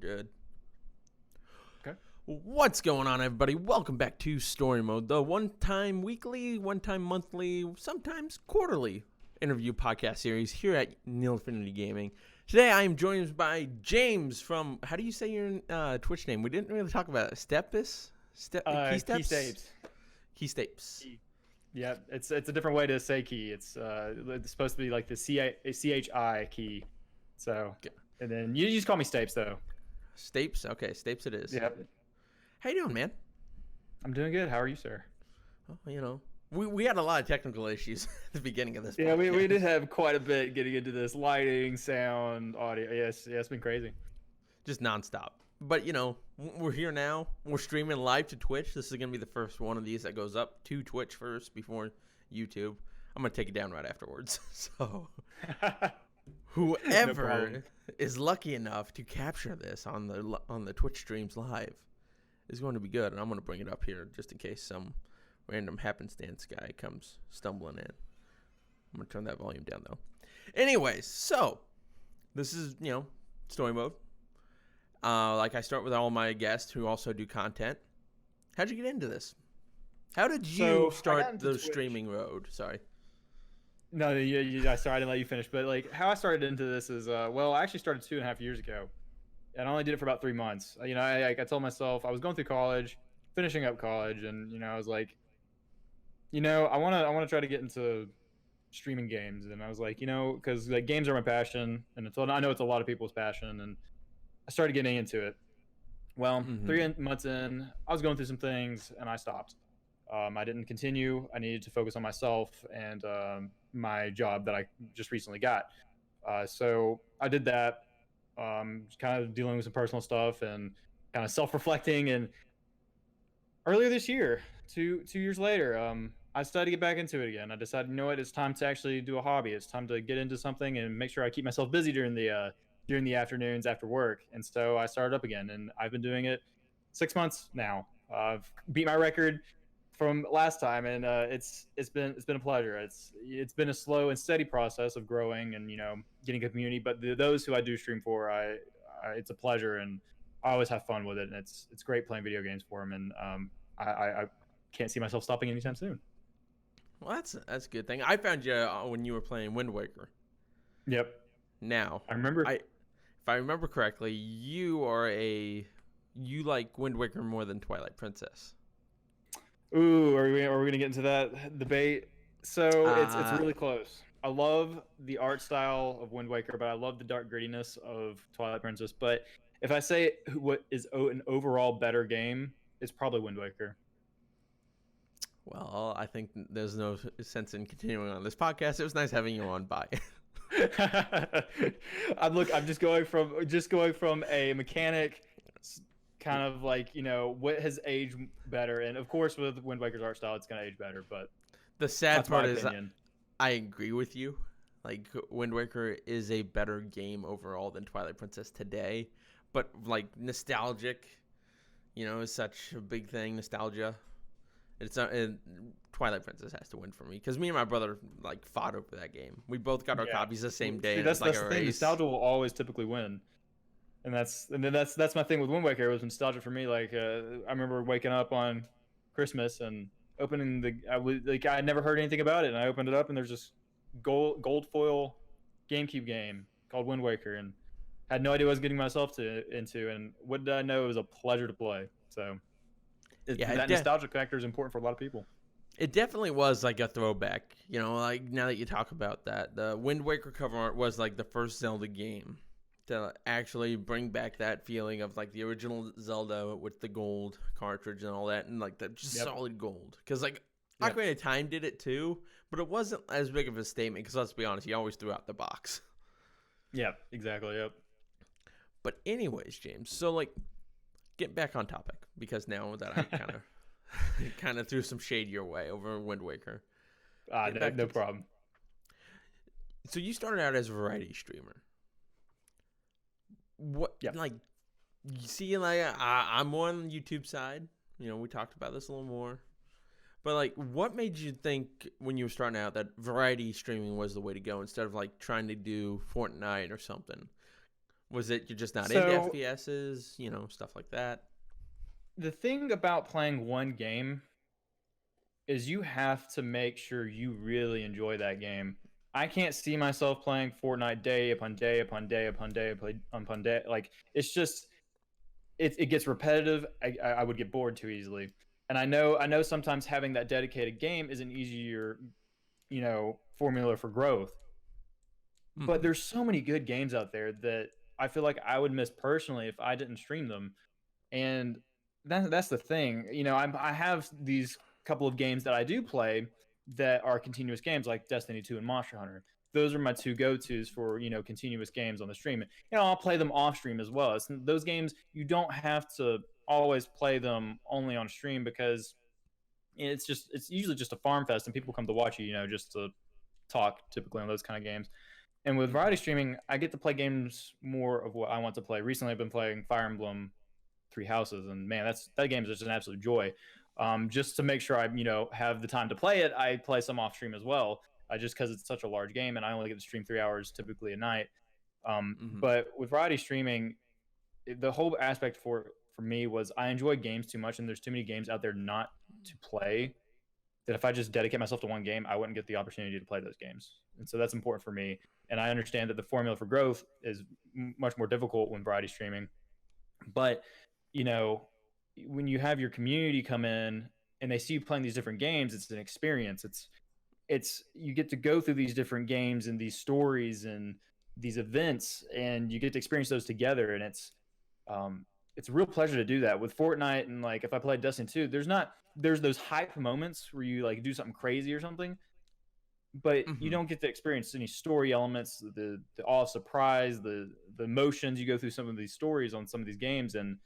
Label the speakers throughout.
Speaker 1: good.
Speaker 2: Okay.
Speaker 1: What's going on, everybody? Welcome back to Story Mode, the one-time weekly, one-time monthly, sometimes quarterly interview podcast series here at Neil Infinity Gaming. Today, I am joined by James from, how do you say your Twitch name? We didn't really talk about it. KyeStapes?
Speaker 2: KyeStapes.
Speaker 1: KyeStapes.
Speaker 2: Yeah, it's a different way to say key. It's supposed to be like the CHI key. So, and then you just call me Stapes though.
Speaker 1: Stapes? Okay, Stapes it is.
Speaker 2: Yep.
Speaker 1: How you doing, man?
Speaker 2: I'm doing good. How are you, sir?
Speaker 1: Oh, we had a lot of technical issues at the beginning of this
Speaker 2: Yeah,
Speaker 1: podcast.
Speaker 2: we did have quite a bit getting into this lighting, sound, audio. Yes, it's been crazy.
Speaker 1: Just nonstop. But, we're here now. We're streaming live to Twitch. This is going to be the first one of these that goes up to Twitch first before YouTube. I'm going to take it down right afterwards. So, whoever is lucky enough to capture this on the Twitch streams live is going to be good. And I'm going to bring it up here just in case some random happenstance guy comes stumbling in. I'm going to turn that volume down, though. Anyways, so this is, story mode. Like I start with all my guests who also do content. How'd you get into this? How did you start the streaming road? Sorry.
Speaker 2: No, sorry, I didn't let you finish. But like, how I started into this is, I actually started 2.5 years ago, and I only did it for about 3 months. I told myself I was going through college, finishing up college, and I was like, I want to try to get into streaming games, and I was like, because like games are my passion, and I know it's a lot of people's passion, and I started getting into it. Well, 3 months in, I was going through some things, and I stopped. I didn't continue. I needed to focus on myself and my job that I just recently got. So I did that, kind of dealing with some personal stuff and kind of self-reflecting. And earlier this year, two years later, I decided to get back into it again. I decided, it's time to actually do a hobby. It's time to get into something and make sure I keep myself busy during the afternoons after work. And so I started up again, and I've been doing it 6 months now. I've beat my record from last time, and it's been a pleasure. It's been a slow and steady process of growing and getting a community, but those who I do stream for, it's a pleasure, and I always have fun with it, and it's great playing video games for them, and I can't see myself stopping anytime soon.
Speaker 1: Well, that's a good thing. I found you when you were playing Wind Waker.
Speaker 2: Yep.
Speaker 1: Now
Speaker 2: I remember.
Speaker 1: If I remember correctly, you like Wind Waker more than Twilight Princess.
Speaker 2: Ooh, are we gonna get into that debate? So it's really close. I love the art style of Wind Waker, but I love the dark grittiness of Twilight Princess. But if I say what is an overall better game, it's probably Wind Waker.
Speaker 1: Well, I think there's no sense in continuing on this podcast. It was nice having you on. Bye.
Speaker 2: I'm just going from a mechanic, kind of like what has aged better, and of course with Wind Waker's art style, it's gonna age better. But
Speaker 1: the sad part is, I agree with you. Like, Wind Waker is a better game overall than Twilight Princess today, but like nostalgic, is such a big thing. Nostalgia. Twilight Princess has to win for me because me and my brother like fought over that game. We both got our copies the same day.
Speaker 2: See, that's the thing. Nostalgia will always typically win, and that's my thing with Wind Waker. It was nostalgia for me. Like I remember waking up on Christmas and opening I had never heard anything about it, and I opened it up and there's this gold foil GameCube game called Wind Waker, and had no idea what I was getting myself into. And what did I know? It was a pleasure to play. So. That nostalgia factor is important for a lot of people.
Speaker 1: It definitely was like a throwback, like now that you talk about that, the Wind Waker cover art was like the first Zelda game to actually bring back that feeling of like the original Zelda with the gold cartridge and all that, and like the just solid gold. Because like Ocarina of Time did it too, but it wasn't as big of a statement because let's be honest, you always threw out the box.
Speaker 2: Yeah, exactly. Yep.
Speaker 1: But anyways, James, so like, get back on topic because now that I kind of threw some shade your way over Wind Waker.
Speaker 2: No problem.
Speaker 1: So you started out as a variety streamer. What like you see, like I'm more on the YouTube side. We talked about this a little more. But like, what made you think when you were starting out that variety streaming was the way to go instead of like trying to do Fortnite or something? Was it you're just not into
Speaker 2: So
Speaker 1: FPSs, stuff like that?
Speaker 2: the thing about playing one game is you have to make sure you really enjoy that game. I can't see myself playing Fortnite day upon day upon day upon day upon day. Like it's just it gets repetitive. I would get bored too easily. And I know sometimes having that dedicated game is an easier, formula for growth. But
Speaker 1: Hmm.
Speaker 2: there's so many good games out there that I feel like I would miss personally if I didn't stream them. And that's the thing. I have these couple of games that I do play that are continuous games like Destiny 2 and Monster Hunter. Those are my two go-tos for, continuous games on the stream. I'll play them off stream as well. Those games you don't have to always play them only on stream because it's usually just a farm fest and people come to watch you, just to talk typically on those kind of games. And with variety
Speaker 1: Hmm.
Speaker 2: streaming, I get to play games more of what I want to play. Recently, I've been playing Fire Emblem Three Houses, and man, that game is just an absolute joy. Just to make sure I have the time to play it, I play some off stream as well. Just because it's such a large game, and I only get to stream 3 hours typically a night.
Speaker 1: Hmm.
Speaker 2: But with variety streaming, the whole aspect for me was I enjoy games too much, and there's too many games out there not to play that if I just dedicate myself to one game, I wouldn't get the opportunity to play those games. And so that's important for me. And I understand that the formula for growth is much more difficult when variety streaming. But, you know, when you have your community come in and they see you playing these different games, it's an experience. It's you get to go through these different games and these stories and these events and you get to experience those together and it's a real pleasure to do that with Fortnite. And like if I played Destiny 2, there's those hype moments where you like do something crazy or something, but you
Speaker 1: Hmm.
Speaker 2: don't get to experience any story elements, the awe of surprise, the emotions you go through some of these stories on some of these games. And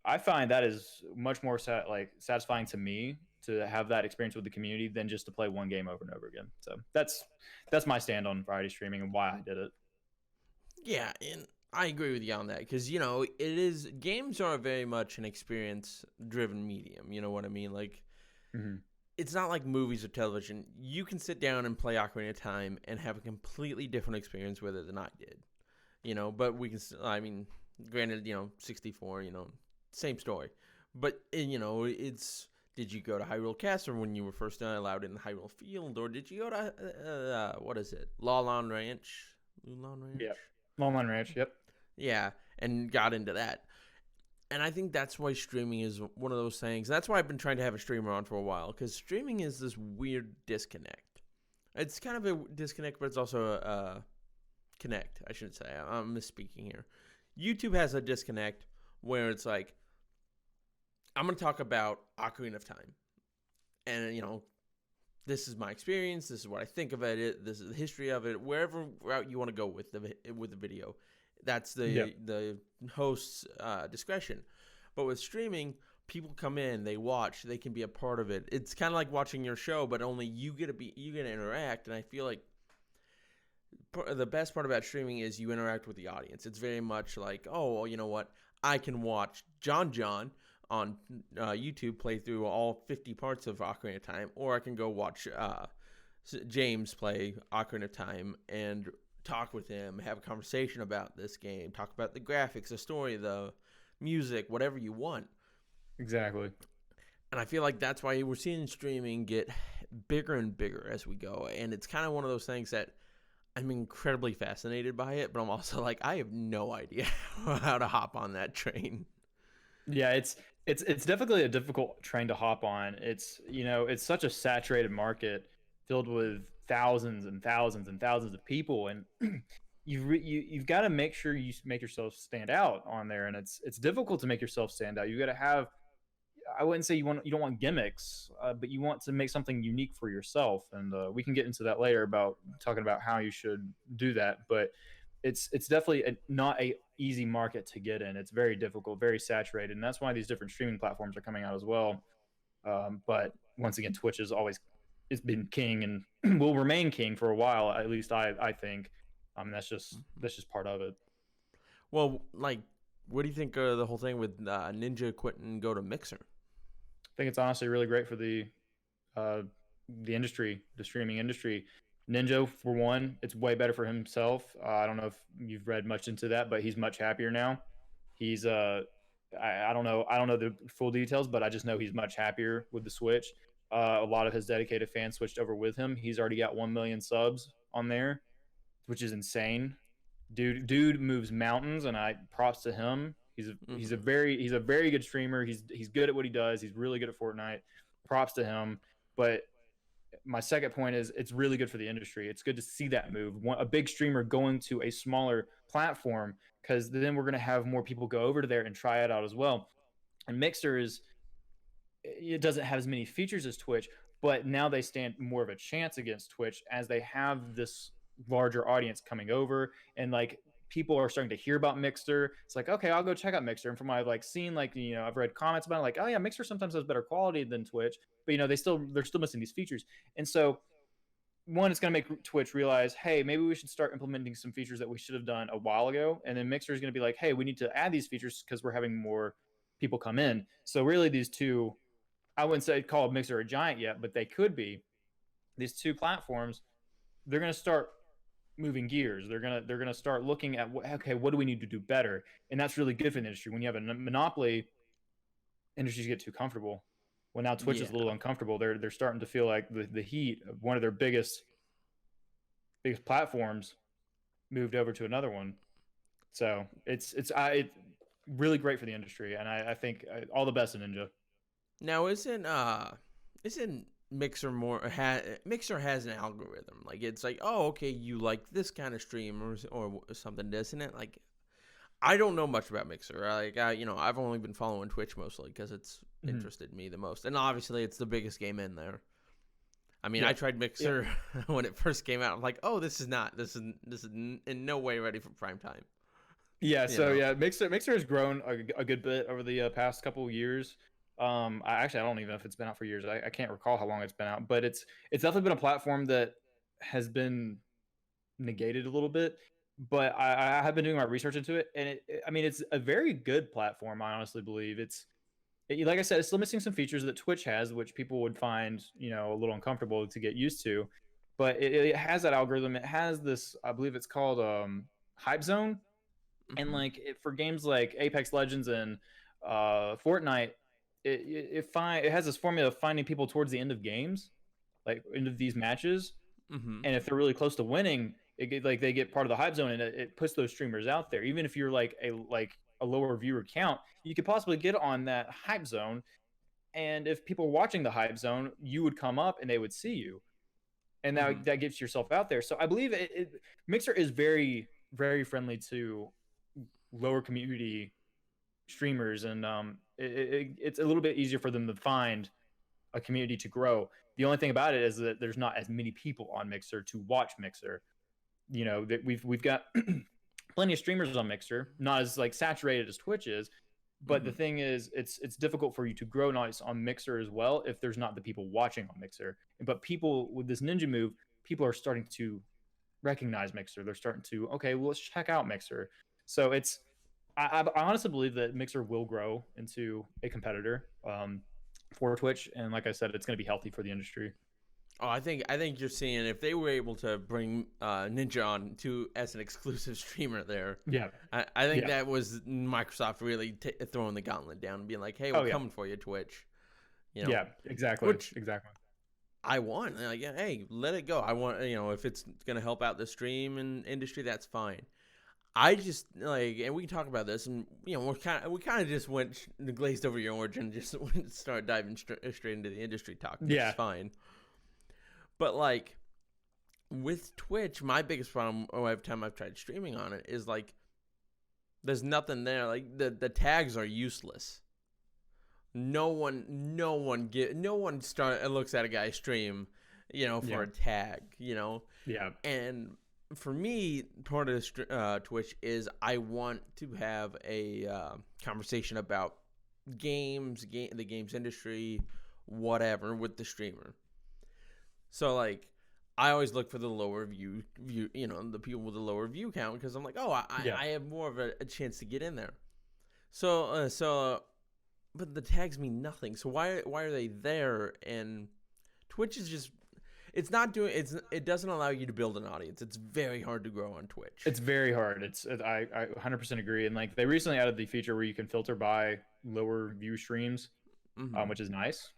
Speaker 2: I find that is much more satisfying to me to have that experience with the community than just to play one game over and over again. So that's my stand on variety streaming and why I did it.
Speaker 1: Yeah, and I agree with you on that because it is games are very much an experience-driven medium. You know what I mean? Like
Speaker 2: Mm-hmm.
Speaker 1: it's not like movies or television. You can sit down and play Ocarina of Time and have a completely different experience with it than I did. But we can. I mean, granted, 64. Same story. But it's. Did you go to Hyrule Castle when you were first allowed in the Hyrule Field, or did you go to what is it, Lawlon Ranch? Lulon Ranch?
Speaker 2: Yep. Longmont Ranch. Yep.
Speaker 1: Yeah, and got into that. And I think that's why streaming is one of those things. That's why I've been trying to have a streamer on for a while because streaming is this weird disconnect. It's kind of a disconnect, but it's also a connect. I should say. I'm misspeaking here. YouTube has a disconnect where it's like I'm going to talk about Ocarina of Time, and this is my experience. This is what I think of it. This is the history of it. Wherever route you want to go with the video, that's
Speaker 2: Yep.
Speaker 1: the host's discretion. But with streaming, people come in, they watch, they can be a part of it. It's kind of like watching your show, but only you get to interact. And I feel like the best part about streaming is you interact with the audience. It's very much like, oh, well, you know what? I can watch John on YouTube play through all 50 parts of Ocarina of Time, or I can go watch James play Ocarina of Time and talk with him, have a conversation about this game, talk about the graphics, the story, the music, whatever you want.
Speaker 2: Exactly.
Speaker 1: And I feel like that's why we're seeing streaming get bigger and bigger as we go. And it's kind of one of those things that I'm incredibly fascinated by it, but I'm also like, I have no idea how to hop on that train.
Speaker 2: Yeah, it's definitely a difficult train to hop on. It's such a saturated market filled with thousands and thousands and thousands of people, and you've got to make sure you make yourself stand out on there, and it's difficult to make yourself stand out. You got to have I wouldn't say you don't want gimmicks, but you want to make something unique for yourself, and we can get into that later about talking about how you should do that. But it's definitely not a easy market to get in. It's very difficult, very saturated, and that's why these different streaming platforms are coming out as well. But once again, Twitch is always it's been king and will remain king for a while. At least I think. That's just part of it.
Speaker 1: Well, like, what do you think of the whole thing with Ninja quitting and go to Mixer?
Speaker 2: I think it's honestly really great for uh, the industry, the streaming industry. Ninja, for one, it's way better for himself. I don't know if you've read much into that, but he's much happier now. He's I don't know the full details, but I just know he's much happier with the Switch. A lot of his dedicated fans switched over with him. He's already got 1 million subs on there, which is insane. Dude moves mountains, and I props to him.
Speaker 1: Hmm.
Speaker 2: He's a very good streamer. He's good at what he does. He's really good at Fortnite. Props to him. But my second point is it's really good for the industry. It's good to see that move. A big streamer going to a smaller platform, because then we're going to have more people go over to there and try it out as well. And Mixer is, it doesn't have as many features as Twitch, but now they stand more of a chance against Twitch as they have this larger audience coming over, and like people are starting to hear about Mixer. It's like, okay, I'll go check out Mixer. And from my like seeing, like, I've read comments about it, like, oh yeah, Mixer sometimes has better quality than Twitch, but they're still missing these features. And so one, it's going to make Twitch realize, hey, maybe we should start implementing some features that we should have done a while ago. And then Mixer is going to be like, hey, we need to add these features because we're having more people come in. So really, these two, I wouldn't say call Mixer a giant yet, but they could be. These two platforms, they're going to start moving gears. They're gonna start looking at okay, what do we need to do better? And that's really good for the industry. When you have a monopoly, industries get too comfortable. Well, now Twitch is
Speaker 1: Yeah.
Speaker 2: a little uncomfortable. They're starting to feel like the heat of one of their biggest platforms moved over to another one. So it's really great for the industry, and I think all the best in Ninja.
Speaker 1: Now isn't Mixer Mixer has an algorithm, like it's like, oh, okay, you like this kind of stream or something, doesn't it? Like, I don't know much about Mixer. Like, I've only been following Twitch mostly because it's
Speaker 2: Mm-hmm.
Speaker 1: interested me the most, and obviously it's the biggest game in there. I mean, I
Speaker 2: Yep.
Speaker 1: tried
Speaker 2: Yep.
Speaker 1: Mixer when it first came out. I'm like, oh, this is in no way ready for prime time.
Speaker 2: Yeah,
Speaker 1: You
Speaker 2: so
Speaker 1: know?
Speaker 2: yeah, Mixer has grown a good bit over the past couple of years. I don't even know if it's been out for years. I can't recall how long it's been out, but it's definitely been a platform that has been negated a little bit. But I have been doing my research into it, and I mean, it's a very good platform. I honestly believe like I said, it's still missing some features that Twitch has, which people would find a little uncomfortable to get used to. But it has that algorithm. It has this, I believe it's called Hype Zone, and
Speaker 1: Hmm.
Speaker 2: like for games like Apex Legends and Fortnite, it has this formula of finding people towards the end of games, like end of these matches,
Speaker 1: Hmm.
Speaker 2: and if they're really close to winning, like they get part of the hype zone, and it puts those streamers out there. Even if you're like a lower viewer count, you could possibly get on that hype zone, and if people are watching the hype zone, you would come up and they would see you, and
Speaker 1: Hmm.
Speaker 2: that gets yourself out there. So I believe Mixer is very very friendly to lower community streamers, and it's a little bit easier for them to find a community to grow. The only thing about it is that there's not as many people on Mixer to watch Mixer. That we've got plenty of streamers on Mixer, not as like saturated as Twitch is. But the
Speaker 1: Hmm.
Speaker 2: thing is, it's difficult for you to grow nice on Mixer as well if there's not the people watching on Mixer. But people with this ninja move, people are starting to recognize Mixer. They're starting to, okay, well, let's check out Mixer. So I honestly believe that Mixer will grow into a competitor for Twitch, and like I said, it's going to be healthy for the industry.
Speaker 1: Oh, I think you're seeing if they were able to bring Ninja on to as an exclusive streamer there.
Speaker 2: Yeah,
Speaker 1: I think
Speaker 2: yeah,
Speaker 1: that was Microsoft really throwing the gauntlet down and being like, "Hey, we're
Speaker 2: oh yeah,
Speaker 1: coming for you, Twitch." You know,
Speaker 2: yeah, exactly,
Speaker 1: which
Speaker 2: exactly.
Speaker 1: I want. Like, yeah, hey, let it go. I want, if it's gonna help out the stream and industry, that's fine. I just like, and we can talk about this, and we kind of just went glazed over your origin, and just started diving straight into the industry talk, which is
Speaker 2: Yeah,
Speaker 1: fine. But like with Twitch, my biggest problem every time I've tried streaming on it is like there's nothing there. Like the tags are useless. No one start looks at a guy's stream, for
Speaker 2: yeah,
Speaker 1: a tag,
Speaker 2: yeah,
Speaker 1: and for me, part of Twitch is I want to have a conversation about the games industry, whatever, with the streamer. So like, I always look for the lower view, the people with the lower view count because I'm like, oh,
Speaker 2: yeah,
Speaker 1: I have more of a chance to get in there. So, but the tags mean nothing. So why are they there? And Twitch is just it's not doing it doesn't allow you to build an audience. It's very hard to grow on Twitch.
Speaker 2: It's very hard. I 100% agree. And like they recently added the feature where you can filter by lower view streams,
Speaker 1: Mm-hmm.
Speaker 2: which is nice.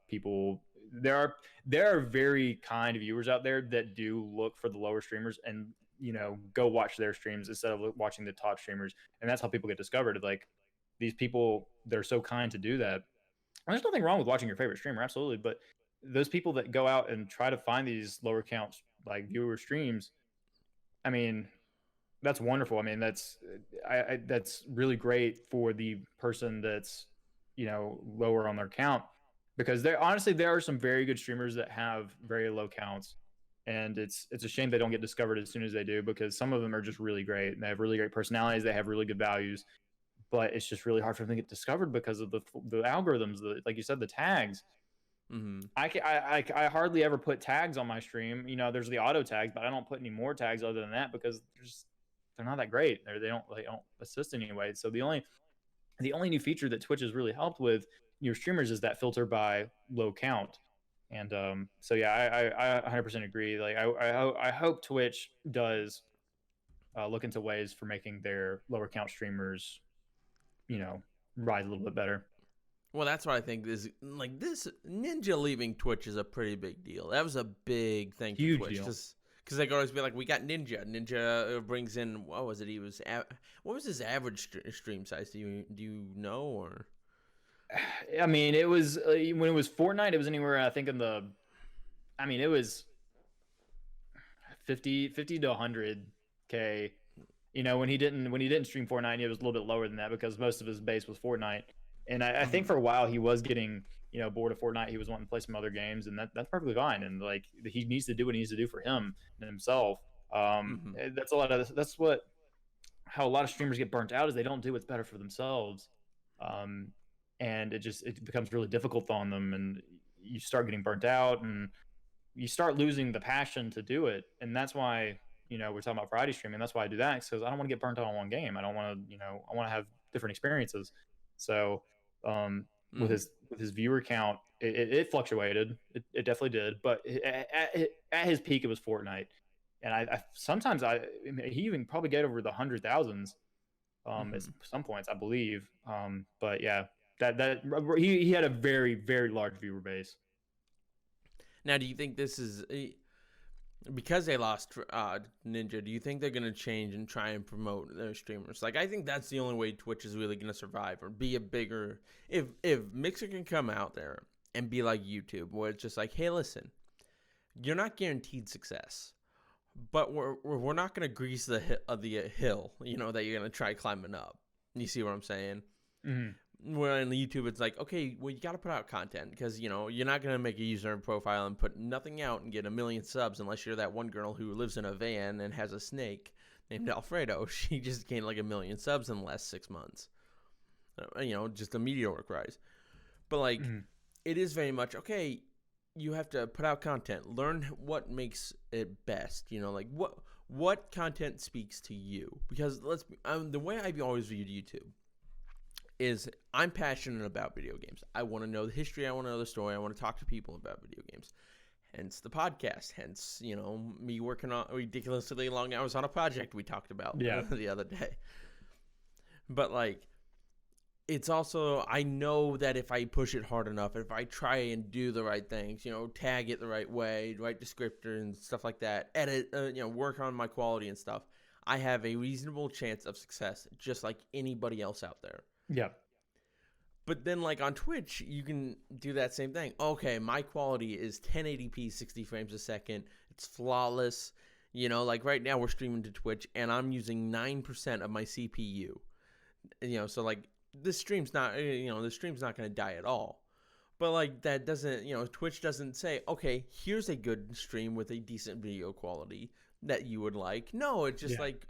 Speaker 2: People there are very kind viewers out there that do look for the lower streamers and go watch their streams instead of watching the top streamers, and that's how people get discovered. Like these people, they're so kind to do that. And there's nothing wrong with watching your favorite streamer, absolutely, but those people that go out and try to find these lower counts like viewer streams, I mean, that's wonderful. I mean, that's really great for the person that's lower on their count, because there are some very good streamers that have very low counts, and it's a shame they don't get discovered as soon as they do, because some of them are just really great and they have really great personalities, they have really good values, but it's just really hard for them to get discovered because of the algorithms, like you said, the tags.
Speaker 1: Mm-hmm.
Speaker 2: I hardly ever put tags on my stream. There's the auto tags, but I don't put any more tags other than that because they're not that great. They don't assist anyway. So the only new feature that Twitch has really helped with your streamers is that filter by low count. And so yeah, I 100% agree. Like I hope Twitch does look into ways for making their lower count streamers, rise a little bit better.
Speaker 1: Well, that's what I think is like this Ninja leaving Twitch is a pretty big deal. That was a big thing for
Speaker 2: Huge
Speaker 1: Twitch
Speaker 2: deal.
Speaker 1: because they could always be like, we got Ninja. Ninja brings in what was it? What was his average stream size? Do you know or?
Speaker 2: I mean, it was when it was Fortnite, it was anywhere I think it was 50 to 100K. When he didn't stream Fortnite, it was a little bit lower than that because most of his base was Fortnite. And I think for a while he was getting bored of Fortnite. He was wanting to play some other games, and that's perfectly fine. And like he needs to do what he needs to do for him and himself. That's how a lot of streamers get burnt out, is they don't do what's better for themselves. And it becomes really difficult on them, and you start getting burnt out, and you start losing the passion to do it. And that's why we're talking about variety streaming. That's why I do that, because I don't want to get burnt out on one game. I don't want to I want to have different experiences. So with his viewer count, it fluctuated. It definitely did, but at his peak, it was Fortnite, and I sometimes he even probably get over the 100,000s at some points, I believe. But yeah, that he had a very, very large viewer base.
Speaker 1: Now, do you think this is because they lost Ninja? Do you think they're gonna change and try and promote their streamers? Like, I think that's the only way Twitch is really gonna survive or be a bigger. If Mixer can come out there and be like YouTube, where it's just like, hey, listen, you're not guaranteed success, but we're not gonna grease the hill, that you're gonna try climbing up. You see what I'm saying?
Speaker 2: Mm-hmm.
Speaker 1: Where on YouTube it's like, okay, well, you got to put out content because you're not gonna make a user profile and put nothing out and get 1 million subs unless you're that one girl who lives in a van and has a snake named Alfredo. She just gained like 1 million subs in the last 6 months. Just a meteoric rise. But like, it is very much okay. You have to put out content, learn what makes it best. Like what content speaks to you, because the way I've always viewed YouTube is I'm passionate about video games. I want to know the history. I want to know the story. I want to talk to people about video games. Hence the podcast. Hence, me working on ridiculously long hours on a project we talked about the other day. But like, it's also, I know that if I push it hard enough, if I try and do the right things, tag it the right way, right descriptor and stuff like that, edit, work on my quality and stuff, I have a reasonable chance of success, just like anybody else out there.
Speaker 2: Yeah.
Speaker 1: But then, like, on Twitch, you can do that same thing. Okay, my quality is 1080p, 60 frames a second. It's flawless. Like right now we're streaming to Twitch, and I'm using 9% of my CPU. So like this stream's not, going to die at all. But like that doesn't, Twitch doesn't say, okay, here's a good stream with a decent video quality that you would like. No, it's just like,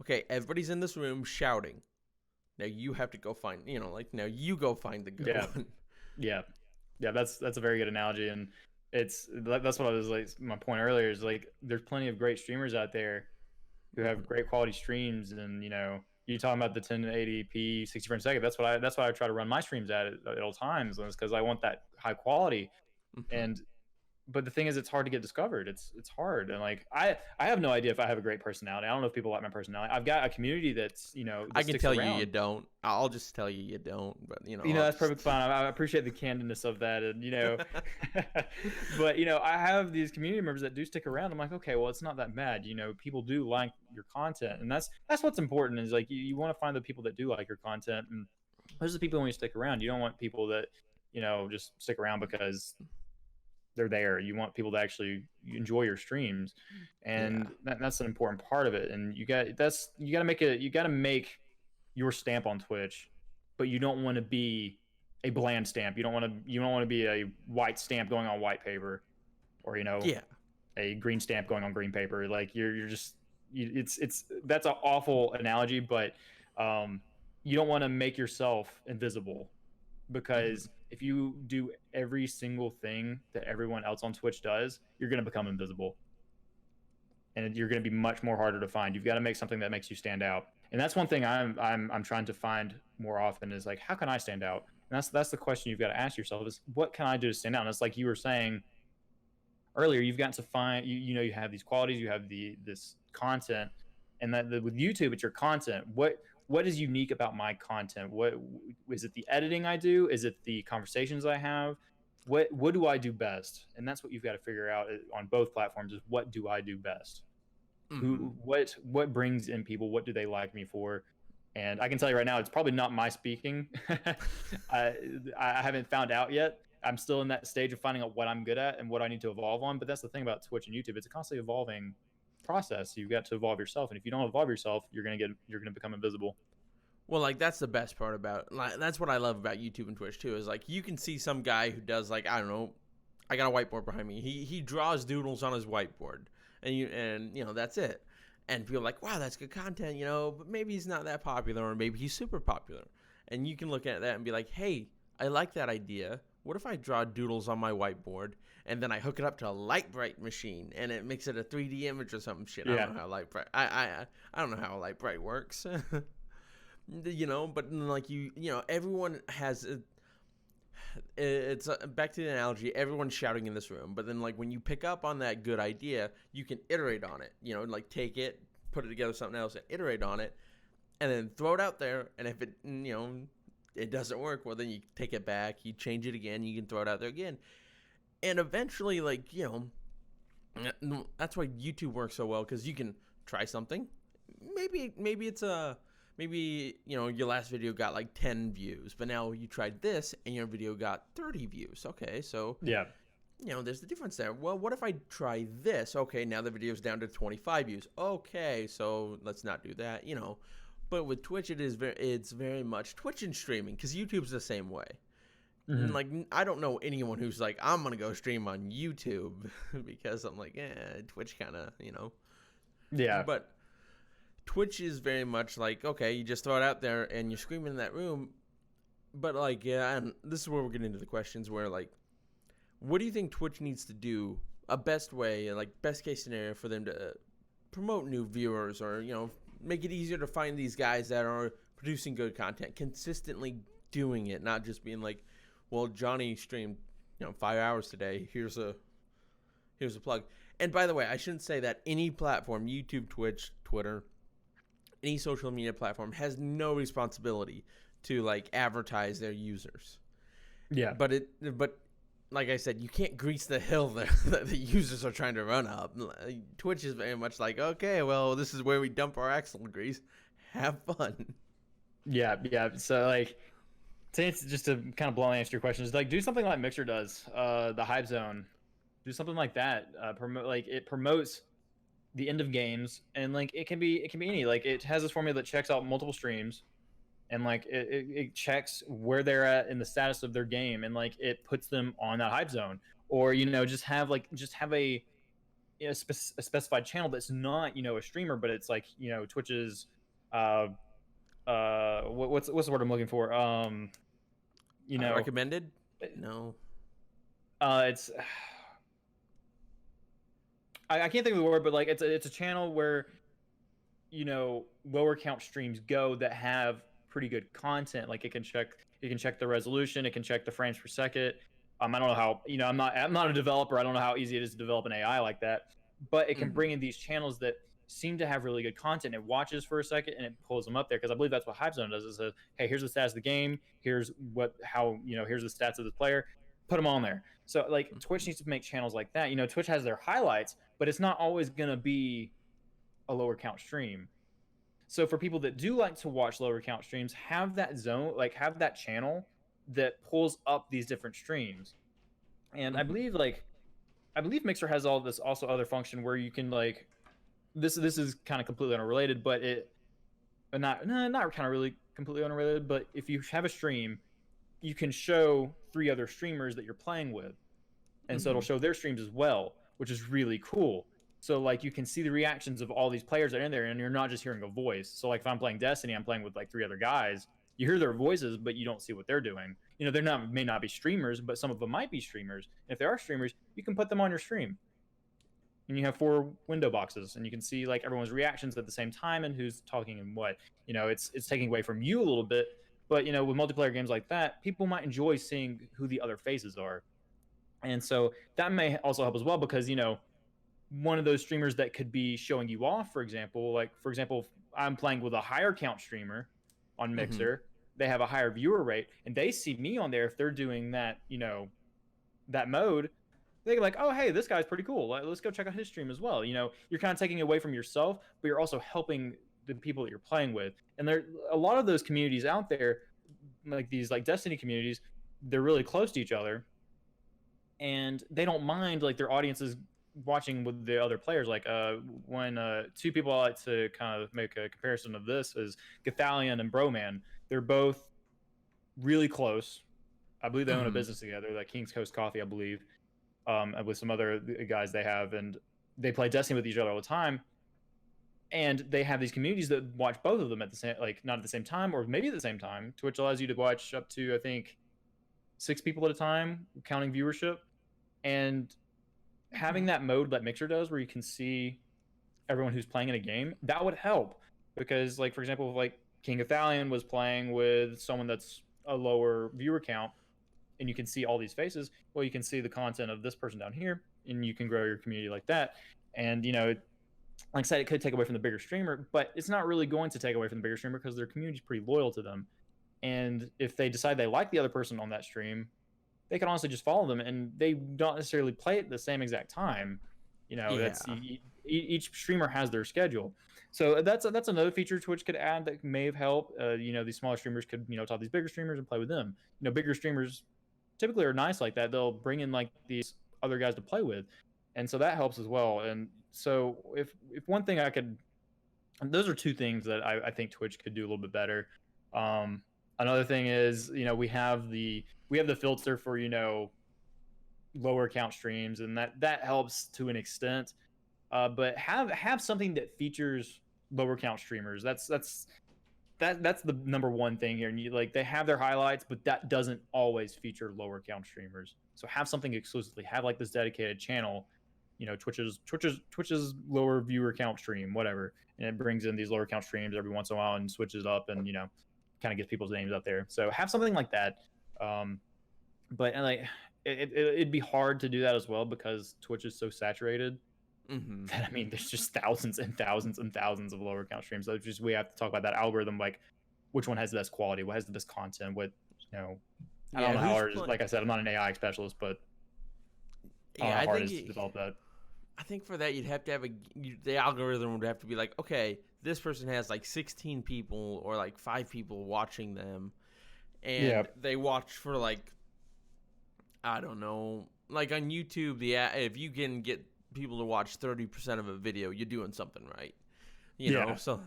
Speaker 1: okay, everybody's in this room shouting. Now you have to go find, now you go find the good one.
Speaker 2: Yeah. That's a very good analogy, and that's what I was like. My point earlier is like, there's plenty of great streamers out there who have great quality streams, and you're talking about the 1080p 60 frames a second. That's what I try to run my streams at all times, because I want that high quality. And but the thing is, it's hard to get discovered. It's hard, and like I have no idea if I have a great personality. I don't know if people like my personality. I've got a community that's
Speaker 1: I
Speaker 2: that
Speaker 1: can
Speaker 2: sticks
Speaker 1: tell you you
Speaker 2: around.
Speaker 1: don't. I'll just tell you you don't. But I'll
Speaker 2: That's
Speaker 1: just.
Speaker 2: perfect fine. I appreciate the candidness of that, and but I have these community members that do stick around. I'm like, okay, well, it's not that bad. People do like your content, and that's what's important. Is like you want to find the people that do like your content, and those are the people when you stick around. You don't want people that just stick around because they're there. You want people to actually enjoy your streams,
Speaker 1: Yeah.
Speaker 2: and that's an important part of it. And you got to make your stamp on Twitch, but you don't want to be a bland stamp. You don't want to be a white stamp going on white paper, or
Speaker 1: Yeah.
Speaker 2: a green stamp going on green paper. Like you're just it's that's an awful analogy, but you don't want to make yourself invisible,
Speaker 1: Mhm.
Speaker 2: because if you do every single thing that everyone else on Twitch does, you're going to become invisible, and you're going to be much more harder to find. You've got to make something that makes you stand out, and that's one thing I'm trying to find more often, is like, how can I stand out? And that's the question you've got to ask yourself, is what can I do to stand out? And it's like you were saying earlier, you've got to find you have these qualities, you have this content, and with YouTube, it's your content. What is unique about my content? What is it? The editing I do? Is it the conversations I have? What do I do best? And that's what you've got to figure out on both platforms, is what do I do best?
Speaker 1: Mhm.
Speaker 2: What brings in people? What do they like me for? And I can tell you right now, it's probably not my speaking. I, I haven't found out yet. I'm still in that stage of finding out what I'm good at and what I need to evolve on. But that's the thing about Twitch and YouTube; it's a constantly evolving process. You've got to evolve yourself, and if you don't evolve yourself, you're gonna become invisible.
Speaker 1: Well, like that's the best part about like that's what I love about YouTube and Twitch too is like you can see some guy who does like I don't know, I got a whiteboard behind me. He draws doodles on his whiteboard and that's it. And people are like, wow, that's good content, but maybe he's not that popular or maybe he's super popular. And you can look at that and be like, hey, I like that idea. What if I draw doodles on my whiteboard and then I hook it up to a light bright machine and it makes it a 3D image or some shit? I
Speaker 2: Yeah.
Speaker 1: don't know how light bright. I don't know how light bright works. But like everyone has it's back to the analogy, everyone's shouting in this room, but then like when you pick up on that good idea, you can iterate on it, like take it, put it together with something else and iterate on it, and then throw it out there, and if it doesn't work, well then you take it back, you change it again, you can throw it out there again, and eventually like that's why YouTube works so well, because you can try something, maybe it's a maybe your last video got like 10 views, but now you tried this and your video got 30 views. Okay, so
Speaker 2: Yeah.
Speaker 1: there's the difference there. Well, what if I try this? Okay, now the video's down to 25 views. Okay, so let's not do that. But with Twitch, it's very much Twitch and streaming, because YouTube's the same way. And
Speaker 2: Hmm.
Speaker 1: like I don't know anyone who's like, I'm gonna go stream on YouTube because I'm like, Twitch kind of
Speaker 2: Yeah.
Speaker 1: but Twitch is very much like, okay, you just throw it out there and you're screaming in that room. But like, yeah, and this is where we're getting into the questions where like, what do you think Twitch needs to do? A best way, like best case scenario for them to promote new viewers, or make it easier to find these guys that are producing good content, consistently doing it, not just being like, well, Johnny streamed 5 hours today. Here's a plug. And by the way, I shouldn't say that any platform, YouTube, Twitch, Twitter, any social media platform has no responsibility to like advertise their users.
Speaker 2: Yeah.
Speaker 1: But like I said, you can't grease the hill that the users are trying to run up. Twitch is very much like, okay, well, this is where we dump our axle grease. Have fun.
Speaker 2: Yeah. Yeah. So like, just to kind of bluntly answer your question, is like, do something like Mixer does, the Hype Zone. Do something like that. It promotes the end of games, and like it can be any, like it has this formula that checks out multiple streams, and like it checks where they're at in the status of their game, and like it puts them on that Hype Zone, or just have a specified channel that's not a streamer, but it's like Twitch's uh what's the word I'm looking for, you know
Speaker 1: Recommended? No.
Speaker 2: it's I can't think of the word, but like it's a channel where lower count streams go that have pretty good content. Like it can check the resolution, it can check the frames per second, I don't know how, I'm not a developer. I don't know how easy it is to develop an AI like that, but it can
Speaker 1: Mm-hmm.
Speaker 2: bring in these channels that seem to have really good content. It watches for a second and it pulls them up there because I believe that's what Hype Zone does. It says, hey, here's the stats of the game. Here's here's the stats of this player. Put them on there. So like Twitch needs to make channels like that. Twitch has their highlights, but it's not always gonna be a lower count stream. So for people that do like to watch lower count streams, have that zone, like have that channel that pulls up these different streams. And
Speaker 1: Mm-hmm.
Speaker 2: I believe Mixer has all this also other function where you can like this is kind of completely unrelated, but it not kind of really completely unrelated, but if you have a stream, you can show three other streamers that you're playing with. And so it'll
Speaker 1: Mm-hmm.
Speaker 2: show their streams as well, which is really cool. So like you can see the reactions of all these players that are in there, and you're not just hearing a voice. So like if I'm playing Destiny, I'm playing with like three other guys. You hear their voices, but you don't see what they're doing. They're not may not be streamers, but some of them might be streamers. And if they are streamers, you can put them on your stream, and you have four window boxes, and you can see like everyone's reactions at the same time and who's talking and what. It's taking away from you a little bit, but with multiplayer games like that, people might enjoy seeing who the other faces are. And so that may also help as well because, one of those streamers that could be showing you off, for example, if I'm playing with a higher count streamer on
Speaker 1: Mm-hmm.
Speaker 2: Mixer, they have a higher viewer rate and they see me on there. If they're doing that, that mode, they're like, oh, hey, this guy's pretty cool. Let's go check out his stream as well. You're kind of taking away from yourself, but you're also helping the people that you're playing with. And there a lot of those communities out there, like these like Destiny communities, they're really close to each other and they don't mind like their audiences watching with the other players. Like when two people I like to kind of make a comparison of this is Gathalion and Broman. They're both really close. I believe they own a
Speaker 1: Mm-hmm.
Speaker 2: business together, like King's Coast Coffee, I believe, with some other guys they have, and they play Destiny with each other all the time. And they have these communities that watch both of them at the same, like not at the same time, or maybe at the same time. Twitch allows you to watch up to I think 6 people at a time, counting viewership. And having that mode that Mixer does where you can see everyone who's playing in a game, that would help. Because like for example, if like King of Thalion was playing with someone that's a lower viewer count and you can see all these faces, well you can see the content of this person down here and you can grow your community like that. And like I said, it could take away from the bigger streamer, but it's not really going to take away from the bigger streamer because their community is pretty loyal to them. And if they decide they like the other person on that stream, they can honestly just follow them and they don't necessarily play at the same exact time.
Speaker 1: Yeah.
Speaker 2: That's each streamer has their schedule. So that's another feature Twitch could add that may have helped. These smaller streamers could talk to these bigger streamers and play with them. Bigger streamers typically are nice like that. They'll bring in like these other guys to play with, and so that helps as well. And so if one thing I could, those are two things that I think Twitch could do a little bit better. Another thing is we have the filter for lower count streams, and that helps to an extent. But have something that features lower count streamers. That's the number one thing here. And they have their highlights, but that doesn't always feature lower count streamers. So have something exclusively. Have like this dedicated channel. Twitch's lower viewer count stream, whatever, and it brings in these lower count streams every once in a while and switches it up and kind of gets people's names up there. So have something like that. But it'd be hard to do that as well because Twitch is so saturated
Speaker 1: Mm-hmm.
Speaker 2: that there's just thousands and thousands and thousands of lower count streams. So we have to talk about that algorithm, like which one has the best quality, what has the best content, what I don't
Speaker 1: Yeah.
Speaker 2: know how hard. Like I said, I'm not an AI specialist, but I don't know
Speaker 1: Yeah.
Speaker 2: how hard it is to develop that.
Speaker 1: I think for that you'd have to have the algorithm would have to be like, okay, this person has like 16 people or like 5 people watching them, and
Speaker 2: Yeah.
Speaker 1: they watch for like, I don't know, like on YouTube, if you can get people to watch 30% of a video, you're doing something right.
Speaker 2: Yeah.
Speaker 1: So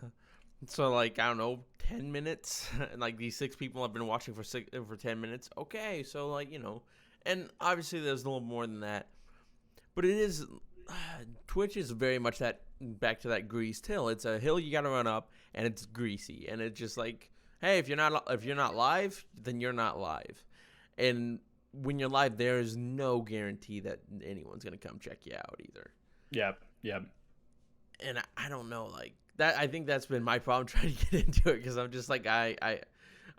Speaker 1: like, I don't know, 10 minutes, and like these 6 people have been watching for 10 minutes. Okay, so like, and obviously there's a little more than that, but it is. Twitch is very much that, back to that greased hill. It's a hill you got to run up, and it's greasy, and it's just like, hey, if you're not live, then you're not live, and when you're live, there is no guarantee that anyone's gonna come check you out either.
Speaker 2: Yeah. Yeah.
Speaker 1: And I don't know, like that. I think that's been my problem trying to get into it because I'm just like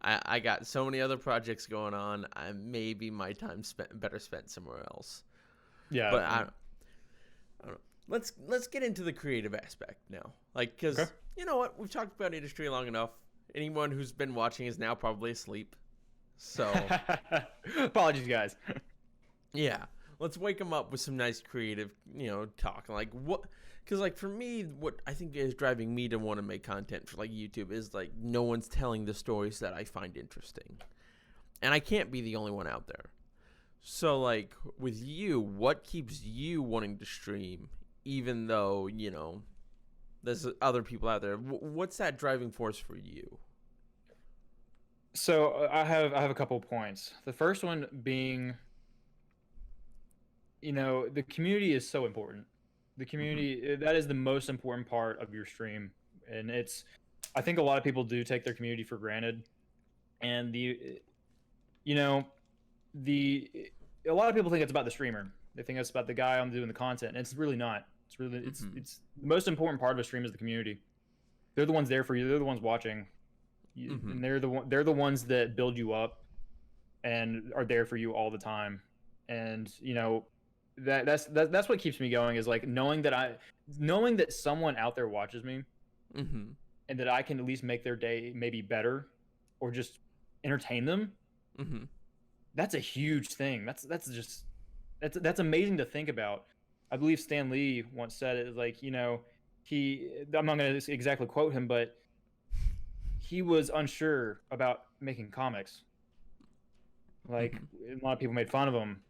Speaker 1: I got so many other projects going on. Maybe my time better spent somewhere else.
Speaker 2: Yeah.
Speaker 1: But I don't know. Let's get into the creative aspect now. Like, because
Speaker 2: Okay.
Speaker 1: you know what? We've talked about industry long enough. Anyone who's been watching is now probably asleep. So,
Speaker 2: Apologies, guys.
Speaker 1: yeah. Let's wake them up with some nice creative, talk. Like, what? Because, like, for me, what I think is driving me to want to make content for, like, YouTube is, like, no one's telling the stories that I find interesting. And I can't be the only one out there. So, like, with you, what keeps you wanting to stream, even though, there's other people out there? What's that driving force for you?
Speaker 2: So I have a couple of points. The first one being, the community is so important. The community, that is the most important part of your stream, and I think a lot of people do take their community for granted, and you know, the a lot of people think it's about the streamer. They think it's about the guy on doing the content, and it's really not. It's really it's the most important part of a stream is the community. They're the ones there for you. They're the ones watching, and they're the ones that build you up and are there for you all the time. And that's what keeps me going, is like knowing that someone out there watches me, and that I can at least make their day maybe better, or just entertain them. That's a huge thing. That's amazing to think about. I believe Stan Lee once said it, like, I'm not going to exactly quote him, but he was unsure about making comics. Like, a lot of people made fun of him,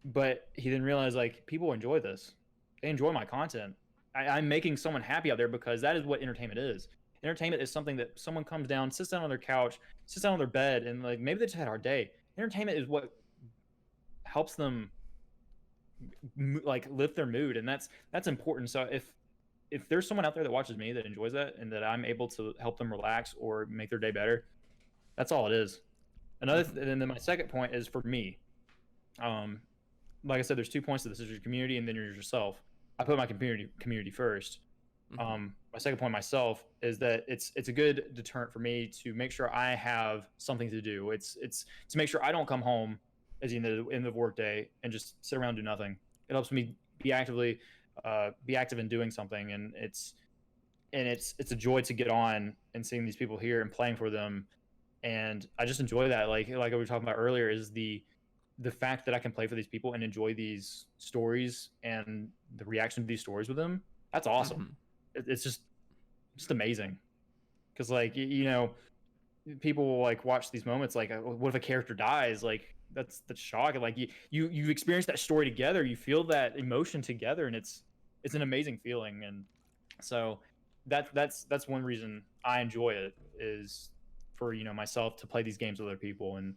Speaker 2: but he didn't realize, like, people enjoy this. They enjoy my content. I'm making someone happy out there, because that is what entertainment is. Entertainment is something that someone comes down, sits down on their couch, sits down on their bed, and, like, maybe they just had a hard day. Entertainment is what helps them, like, lift their mood, and that's important. So if there's someone out there that watches me that enjoys that, and that I'm able to help them relax or make their day better, that's all it is. And then my second point is for me. Like I said, there's 2 points to this. There's your community, and then there's yourself. I put my community first. My second point myself is that it's a good deterrent for me to make sure I have something to do. It's to make sure I don't come home at the end of the workday and just sit around and do nothing. It helps me be active in doing something, and it's a joy to get on and seeing these people here and playing for them, and I just enjoy that. Like we were talking about earlier, is the fact that I can play for these people and enjoy these stories and the reaction to these stories with them. That's awesome. It's just amazing, because, like, people will, like, watch these moments, like, what if a character dies? Like, that's shocking. Like, you experience that story together, you feel that emotion together, and it's an amazing feeling. And so that's one reason I enjoy it, is for myself to play these games with other people. And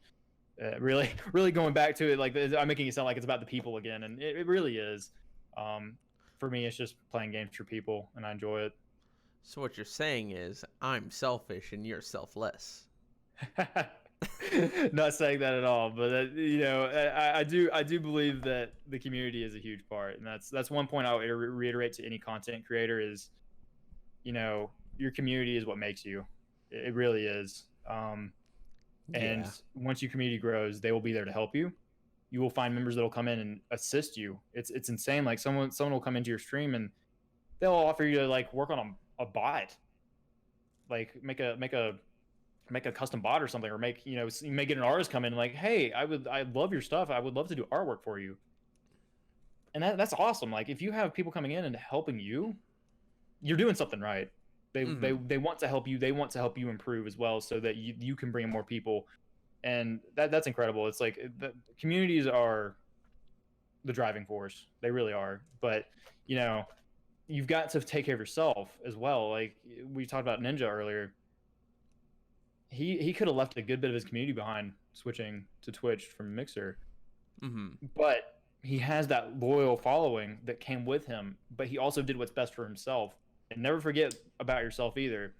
Speaker 2: really going back to it, like, I'm making it sound like it's about the people again, and it really is. For me, it's just playing games for people, and I enjoy it.
Speaker 1: So what you're saying is I'm selfish and you're selfless.
Speaker 2: Not saying that at all, but I do believe that the community is a huge part, and that's one point I'll reiterate to any content creator is, your community is what makes you. It really is. And once your community grows, they will be there to help you. You will find members that will come in and assist you. It's insane. Like, someone will come into your stream and they'll offer you to, like, work on a bot, like make a custom bot or something, or you may get an artist come in like, hey, I love your stuff, I would love to do artwork for you. And that's awesome. Like, if you have people coming in and helping you, you're doing something right. They want to help you. They want to help you improve as well, so that you can bring in more people. And that's incredible. It's like the communities are the driving force. They really are. But you've got to take care of yourself as well. Like, we talked about Ninja earlier. He could have left a good bit of his community behind switching to Twitch from Mixer. But he has that loyal following that came with him. But he also did what's best for himself. And never forget about yourself either.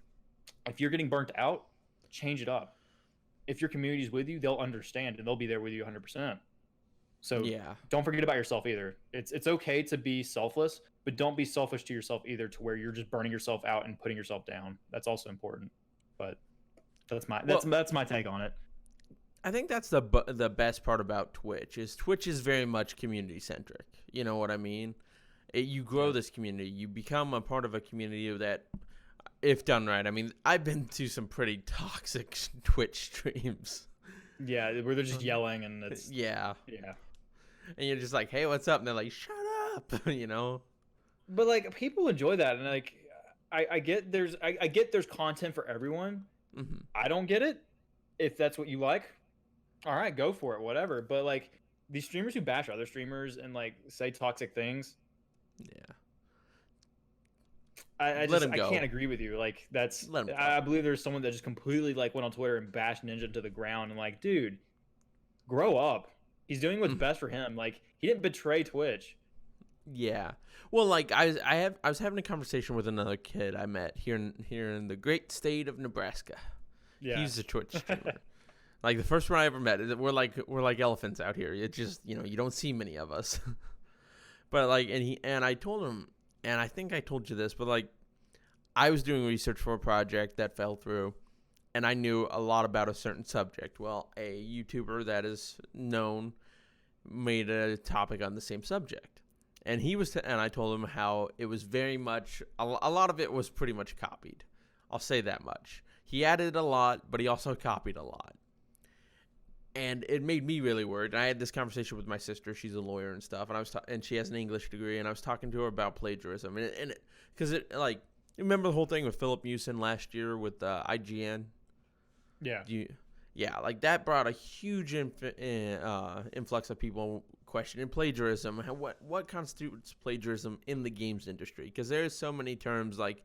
Speaker 2: If you're getting burnt out, change it up. If your community's with you, they'll understand, and they'll be there with you 100%. So don't forget about yourself either. It's okay to be selfless, but don't be selfish to yourself either, to where you're just burning yourself out and putting yourself down. That's also important. But That's my take on it.
Speaker 1: I think that's the best part about Twitch is very much community centric. You know what I mean? You grow this community. You become a part of a community that, if done right, I mean, I've been to some pretty toxic Twitch streams.
Speaker 2: Yeah, where they're just yelling and it's
Speaker 1: yeah.
Speaker 2: Yeah.
Speaker 1: And you're just like, hey, what's up? And they're like, shut up, you know?
Speaker 2: But like people enjoy that, and like I get there's content for everyone.
Speaker 1: Mm-hmm.
Speaker 2: I don't get it. If that's what you like, all right, go for it, whatever. But like these streamers who bash other streamers and like say toxic things,
Speaker 1: yeah,
Speaker 2: I can't agree with you. Like I believe there's someone that just completely like went on Twitter and bashed Ninja to the ground and like, dude, grow up. He's doing what's best for him. Like he didn't betray Twitch.
Speaker 1: Yeah. Well, like I was having a conversation with another kid I met here in the great state of Nebraska.
Speaker 2: Yeah.
Speaker 1: He's a Twitch streamer. Like the first one I ever met. We're like elephants out here. It just, you don't see many of us. But like and I told him, and I think I told you this, but like I was doing research for a project that fell through, and I knew a lot about a certain subject. Well, a YouTuber that is known made a topic on the same subject. And and I told him how it was very much, a lot of it was pretty much copied. I'll say that much. He added a lot, but he also copied a lot. And it made me really worried. And I had this conversation with my sister. She's a lawyer and stuff. And and she has an English degree. And I was talking to her about plagiarism. Because remember the whole thing with Philip Mewson last year with IGN?
Speaker 2: Yeah.
Speaker 1: Yeah, like that brought a huge influx of people questioning plagiarism. What constitutes plagiarism in the games industry? Because there's so many terms like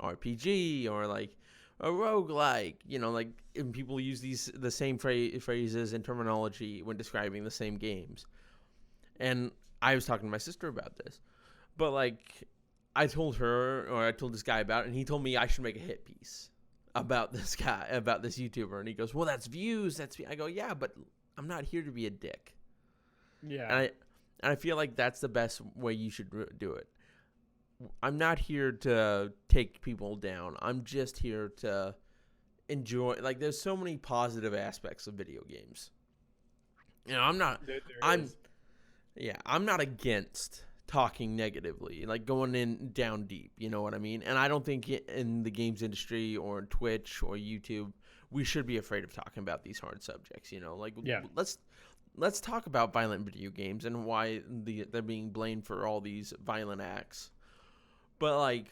Speaker 1: RPG or like a roguelike, like, and people use the same phrases and terminology when describing the same games. And I was talking to my sister about this, but like I told this guy about it, and he told me I should make a hit piece about this guy, about this YouTuber. And he goes, well, that's views. I go, yeah, but I'm not here to be a dick.
Speaker 2: Yeah.
Speaker 1: And I feel like that's the best way you should do it. I'm not here to take people down. I'm just here to enjoy. Like, there's so many positive aspects of video games. I'm not against talking negatively, like going in down deep, you know what I mean? And I don't think in the games industry or in Twitch or YouTube, we should be afraid of talking about these hard subjects, Like, let's talk about violent video games and why they're being blamed for all these violent acts. But like,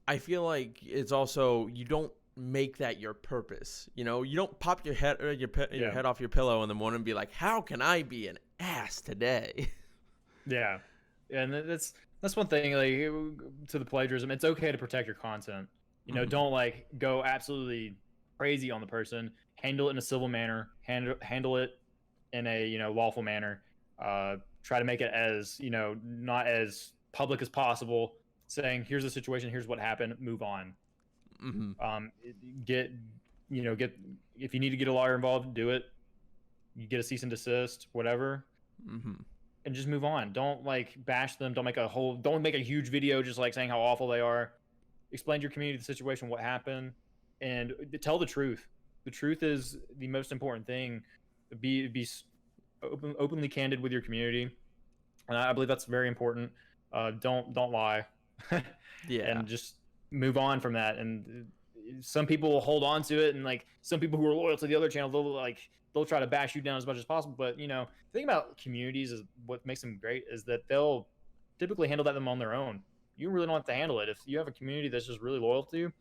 Speaker 1: I feel like it's also, you don't make that your purpose. You don't pop your head head off your pillow in the morning and be like, how can I be an ass today?
Speaker 2: Yeah. And that's one thing, like, to the plagiarism, it's okay to protect your content. Don't like go absolutely crazy on the person. Handle it in a civil manner. Handle it in a lawful manner. Try to make it as not as public as possible. Saying, here's the situation, here's what happened, move on.
Speaker 1: Mm-hmm.
Speaker 2: Get if you need to get a lawyer involved, do it. You get a cease and desist, whatever.
Speaker 1: Mm-hmm.
Speaker 2: And just move on. Don't like bash them. Don't make a huge video just like saying how awful they are. Explain to your community the situation, what happened, and tell the truth. The truth is the most important thing. Be openly candid with your community, and I believe that's very important. Don't lie.
Speaker 1: Yeah.
Speaker 2: And just move on from that. And some people will hold on to it, and like some people who are loyal to the other channel, they'll try to bash you down as much as possible. But the thing about communities is what makes them great is that they'll typically handle them on their own. You really don't have to handle it. If you have a community that's just really loyal to you,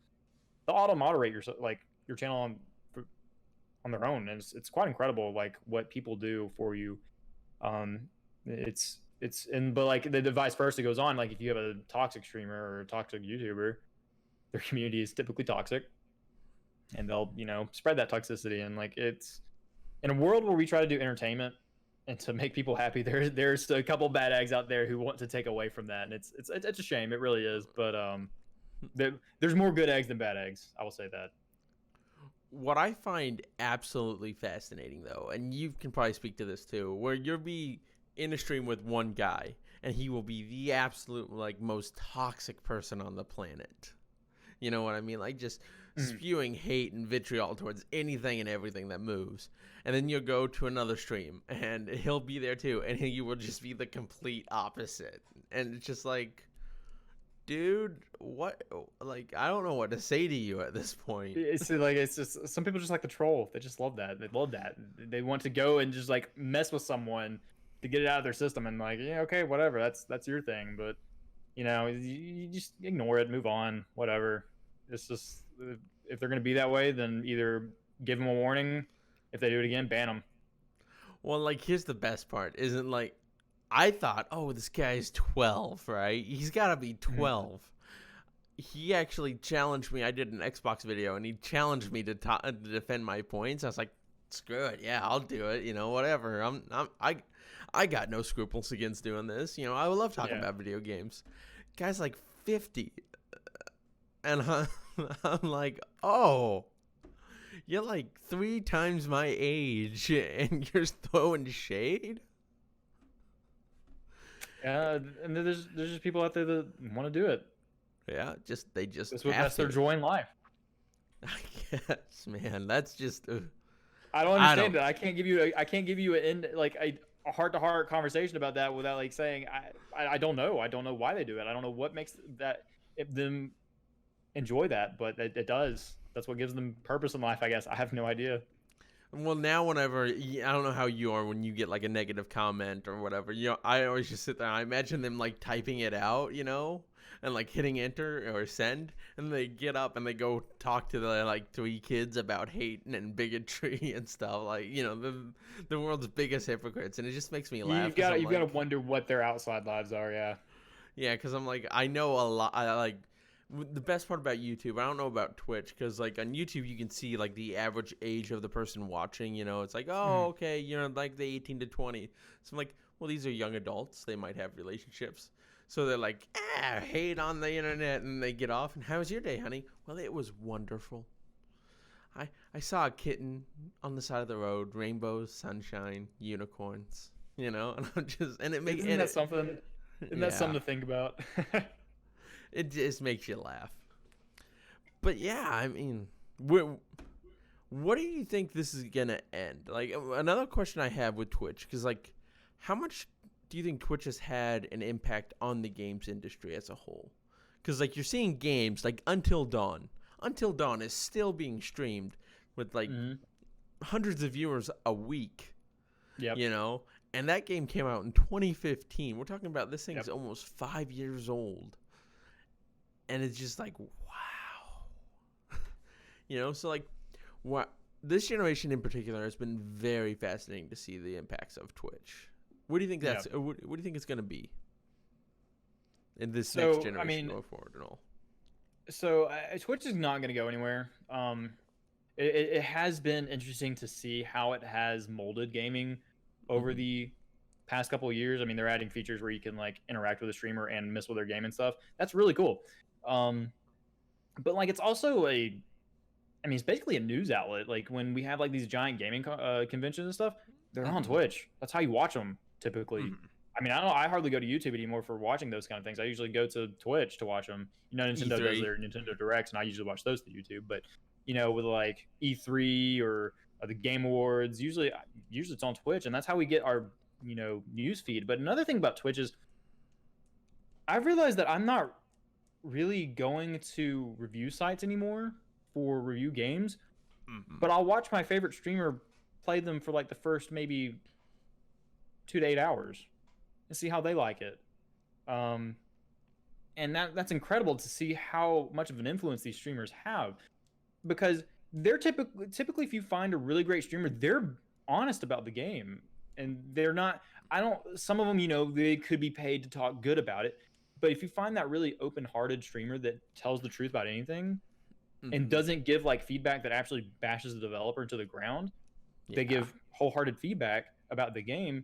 Speaker 2: they'll auto moderate your channel on their own, and it's quite incredible like what people do for you. But like the vice versa goes on. Like if you have a toxic streamer or a toxic YouTuber, their community is typically toxic, and they'll spread that toxicity. And like it's in a world where we try to do entertainment and to make people happy, there's a couple bad eggs out there who want to take away from that, and it's a shame. It really is. But there's more good eggs than bad eggs. I will say that.
Speaker 1: What I find absolutely fascinating, though, and you can probably speak to this too, where you'll be in a stream with one guy, and he will be the absolute like most toxic person on the planet. You know what I mean? Like just
Speaker 2: Mhm.
Speaker 1: spewing hate and vitriol towards anything and everything that moves. And then you'll go to another stream and he'll be there too, and you will just be the complete opposite. And it's just like, dude, what? Like, I don't know what to say to you at this point.
Speaker 2: It's just some people just like the troll. They just love that. They love that. They want to go and just like mess with someone to get it out of their system, and like, yeah, okay, whatever. That's your thing, but you just ignore it, move on, whatever. It's just if they're gonna be that way, then either give them a warning. If they do it again, ban them.
Speaker 1: Well, like, here's the best part. Isn't like, I thought, oh, this guy's 12, right? He's got to be 12. He actually challenged me. I did an Xbox video, and he challenged me to defend my points. I was like, screw it. Yeah, I'll do it. Whatever. I got no scruples against doing this. I would love talking about video games. Guy's like 50. And I'm like, oh, you're like 3 times my age, and you're throwing shade?
Speaker 2: Yeah, and there's just people out there that want to do it.
Speaker 1: Yeah,
Speaker 2: That's their joy in life.
Speaker 1: I guess, man. That's just.
Speaker 2: I don't understand it. I can't give you a heart-to-heart conversation about that without like saying I don't know. I don't know why they do it. I don't know what makes them enjoy that, but it does. That's what gives them purpose in life, I guess. I have no idea.
Speaker 1: Well, now whenever, I don't know how you are when you get like a negative comment or whatever. I always just sit there. I imagine them like typing it out, and like hitting enter or send, and they get up and they go talk to the like 3 kids about hate and bigotry and stuff. Like, the world's biggest hypocrites, and it just makes me laugh.
Speaker 2: You've got to wonder what their outside lives are. Yeah.
Speaker 1: Yeah, because I'm like, I know a lot. The best part about YouTube, I don't know about Twitch, because like on YouTube you can see like the average age of the person watching. It's like, oh, okay, like the 18 to 20. So I'm like, well, these are young adults. They might have relationships. So they're like, hate on the internet, and they get off. And how was your day, honey? Well, it was wonderful. I saw a kitten on the side of the road, rainbows, sunshine, unicorns. And I'm just, and it makes
Speaker 2: that something. Isn't that something to think about?
Speaker 1: It just makes you laugh. But yeah, I mean, what do you think this is gonna end? Like, another question I have with Twitch, because like, how much do you think Twitch has had an impact on the games industry as a whole? Because like, you're seeing games like Until Dawn is still being streamed with like hundreds of viewers a week.
Speaker 2: Yep.
Speaker 1: And that game came out in 2015. We're talking about this thing is almost 5 years old. And it's just like, wow. So like, this generation in particular has been very fascinating to see the impacts of Twitch. What do you think what do you think it's going to be in this next generation going forward and all?
Speaker 2: So Twitch is not going to go anywhere. It has been interesting to see how it has molded gaming over the past couple of years. I mean, they're adding features where you can like interact with a streamer and mess with their game and stuff. That's really cool. But like, it's also it's basically a news outlet. Like when we have like these giant gaming conventions and stuff, they're on Twitch. That's how you watch them typically. I mean, I hardly go to YouTube anymore for watching those kind of things. I usually go to Twitch to watch them. Nintendo
Speaker 1: E3
Speaker 2: does their Nintendo Directs, and I usually watch those to YouTube. But with like E3 or the Game Awards, usually it's on Twitch, and that's how we get our news feed. But another thing about Twitch is I've realized that I'm not really going to review sites anymore for review games, but I'll watch my favorite streamer play them for like the first maybe 2 to 8 hours and see how they like it. And that's incredible to see how much of an influence these streamers have, because they're typically if you find a really great streamer, they're honest about the game, and they're not. Some of them, they could be paid to talk good about it. But if you find that really open-hearted streamer that tells the truth about anything and doesn't give like feedback that actually bashes the developer to the ground, they give wholehearted feedback about the game,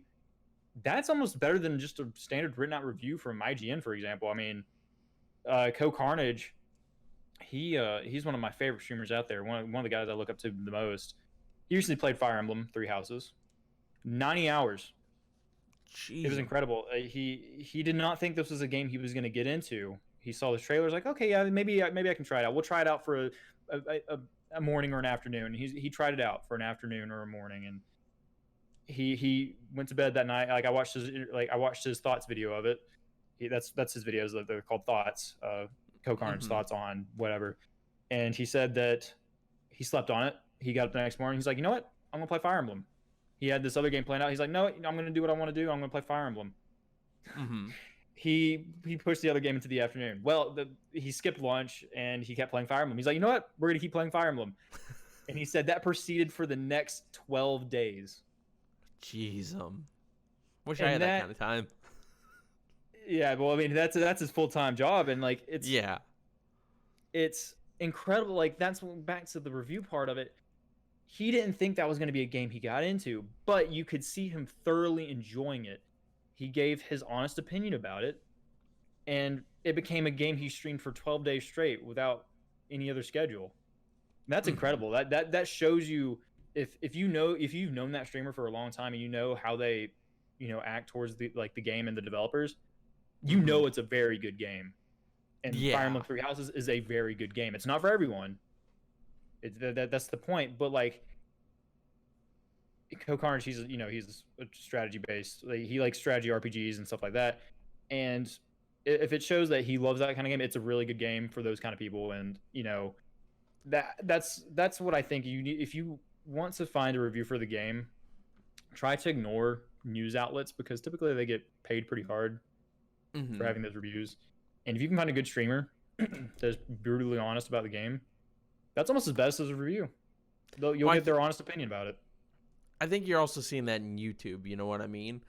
Speaker 2: that's almost better than just a standard written out review from IGN, for example. I mean, Carnage, he's one of my favorite streamers out there. One of the guys I look up to the most. He recently played Fire Emblem 3 Houses. 90 hours.
Speaker 1: Jeez.
Speaker 2: It was incredible. He did not think this was a game he was going to get into. He saw the trailers, like, okay, yeah, maybe I can try it out. We'll try it out for a morning or an afternoon. He tried it out for an afternoon or a morning, and he went to bed that night. Like I watched his thoughts video of it. That's his videos. They're called thoughts. Kokarn's
Speaker 1: Mm-hmm.
Speaker 2: thoughts on whatever. And he said that he slept on it. He got up the next morning. He's like, you know what? I'm gonna play Fire Emblem. He had this other game planned out. He's like, no, I'm gonna do what I want to do. I'm gonna play Fire Emblem.
Speaker 1: Mm-hmm.
Speaker 2: He pushed the other game into the afternoon. Well, he skipped lunch and he kept playing Fire Emblem. He's like, you know what? We're gonna keep playing Fire Emblem. And he said that proceeded for the next 12 days.
Speaker 1: Jeez, wish I had that kind of time.
Speaker 2: Yeah, well, I mean, that's his full-time job, and like it's incredible. Like that's back to the review part of it. He didn't think that was going to be a game he got into, but you could see him thoroughly enjoying it. He gave his honest opinion about it, and it became a game he streamed for 12 days straight without any other schedule. And that's incredible. That shows you if you've known that streamer for a long time and you know how they, act towards the game and the developers, you know it's a very good game. And Fire Emblem Three Houses is a very good game. It's not for everyone. That's the point. But like Kokarn, he's a strategy based. Like, he likes strategy RPGs and stuff like that. And if it shows that he loves that kind of game, it's a really good game for those kind of people. And that's what I think you need if you want to find a review for the game. Try to ignore news outlets because typically they get paid pretty hard for having those reviews. And if you can find a good streamer that's brutally honest about the game, that's almost as best as a review. You'll get their honest opinion about it.
Speaker 1: I think you're also seeing that in YouTube. You know what I mean?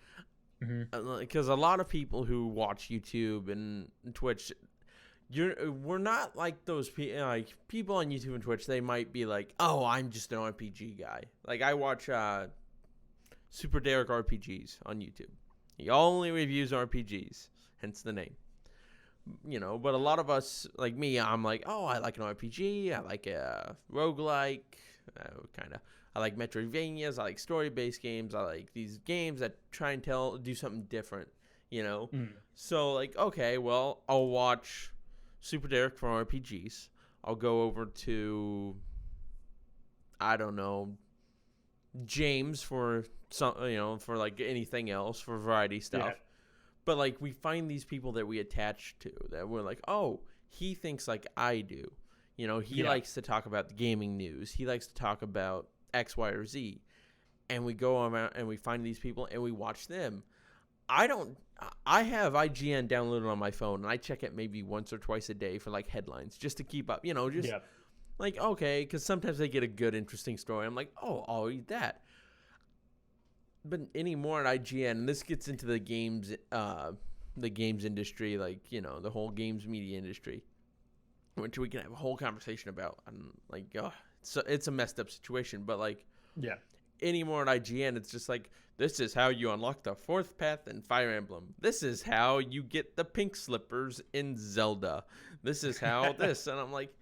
Speaker 1: Because a lot of people who watch YouTube and Twitch, we're not like those people on YouTube and Twitch. They might be like, "Oh, I'm just an RPG guy." Like I watch Super Derek RPGs on YouTube. He only reviews RPGs, hence the name. But a lot of us, like me, I'm like, oh, I like an RPG. I like a roguelike, kind of. I like Metroidvanias. I like story-based games. I like these games that try and do something different, So, like, okay, well, I'll watch Super Derek for RPGs. I'll go over to, I don't know, James for some, for like anything else, for variety stuff. Yeah. But like we find these people that we attach to that we're like, oh, he thinks like I do. He likes to talk about the gaming news. He likes to talk about X, Y, or Z. And we go around and we find these people and we watch them. I have IGN downloaded on my phone and I check it maybe once or twice a day for like headlines just to keep up, like, okay, because sometimes they get a good, interesting story. I'm like, oh, I'll read that. But anymore at IGN, and this gets into the games industry, like, the whole games media industry, which we can have a whole conversation about. And like, it's a messed up situation. But like, anymore at IGN, it's just like, this is how you unlock the fourth path in Fire Emblem. This is how you get the pink slippers in Zelda. This is how this, and I'm like,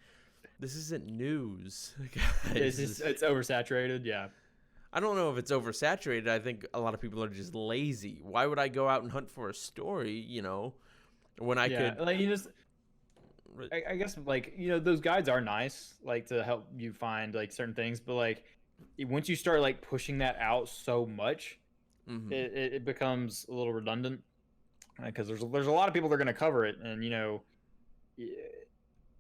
Speaker 1: this isn't news, guys.
Speaker 2: It's oversaturated, yeah.
Speaker 1: I don't know if it's oversaturated. I think a lot of people are just lazy. Why would I go out and hunt for a story, when I could...
Speaker 2: like I guess, like, those guides are nice, like, to help you find, like, certain things. But, like, once you start, like, pushing that out so much, it becomes a little redundant. Because there's a lot of people that are going to cover it. And,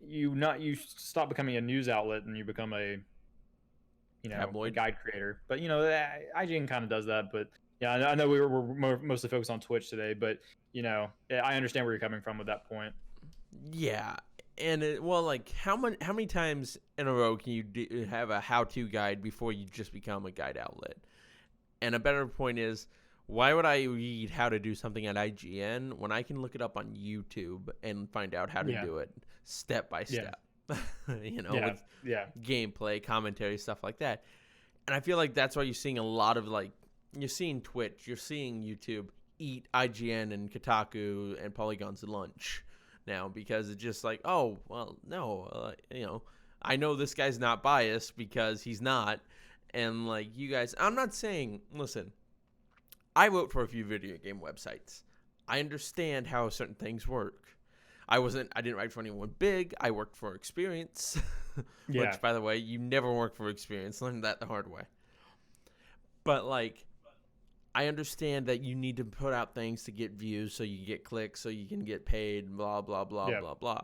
Speaker 2: you stop becoming a news outlet and you become a... a guide creator. But IGN kind of does that. But yeah, I know we're mostly focused on Twitch today, but I understand where you're coming from with that point.
Speaker 1: Yeah, and how many times in a row can you have a how-to guide before you just become a guide outlet? And a better point is, why would I read how to do something at IGN when I can look it up on YouTube and find out how to do it step by step? With gameplay, commentary, stuff like that. And I feel like that's why you're seeing a lot of, like, you're seeing Twitch, you're seeing YouTube eat IGN and Kotaku and Polygon's lunch now, because it's just like, oh, well, no, I know this guy's not biased because he's not. And, like, you guys, I'm not saying, listen, I wrote for a few video game websites. I understand how certain things work. I didn't write for anyone big. I worked for experience.
Speaker 2: Yeah.
Speaker 1: Which, by the way, you never work for experience. Learn that the hard way. But, like, I understand that you need to put out things to get views so you get clicks so you can get paid, blah, blah, blah,
Speaker 2: Yeah.
Speaker 1: blah, blah.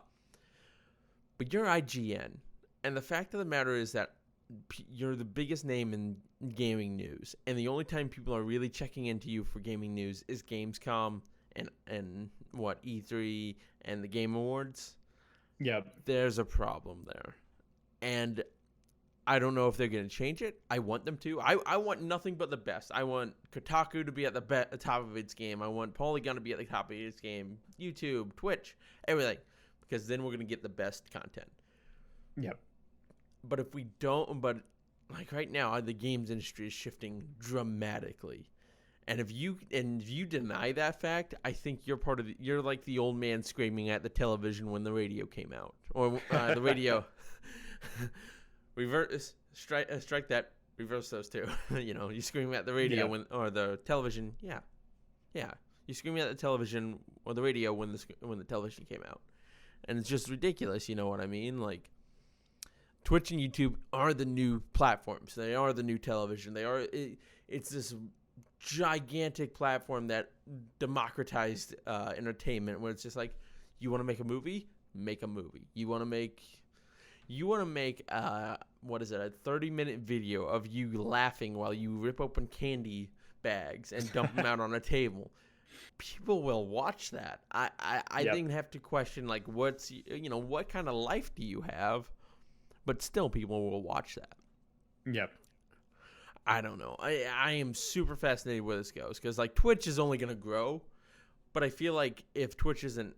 Speaker 1: But you're IGN. And the fact of the matter is that you're the biggest name in gaming news. And the only time people are really checking into you for gaming news is Gamescom and what, E3 and the Game Awards.
Speaker 2: Yeah.
Speaker 1: There's a problem there. And I don't know if they're going to change it. I want them to. I want nothing but the best. I want Kotaku to be at the top of its game. I want Polygon to be at the top of its game. YouTube, Twitch, everything. Because then we're going to get the best content.
Speaker 2: Yep.
Speaker 1: But if we don't, like right now, the games industry is shifting dramatically. And if you deny that fact, I think you're like the old man screaming at the television when the radio came out, or the radio. Strike that. Reverse those two. You scream at the radio or the television. Yeah. You scream at the television or the radio when the television came out, and it's just ridiculous. You know what I mean? Like, Twitch and YouTube are the new platforms. They are the new television. It's this gigantic platform that democratized entertainment, where it's just like, you want to make a movie? Make a movie. You want to make a 30-minute video of you laughing while you rip open candy bags and dump them out on a table. People will watch that. I didn't have to question, like, what kind of life do you have? But still, people will watch that.
Speaker 2: Yep.
Speaker 1: I don't know. I am super fascinated where this goes, because, like, Twitch is only going to grow. But I feel like if Twitch isn't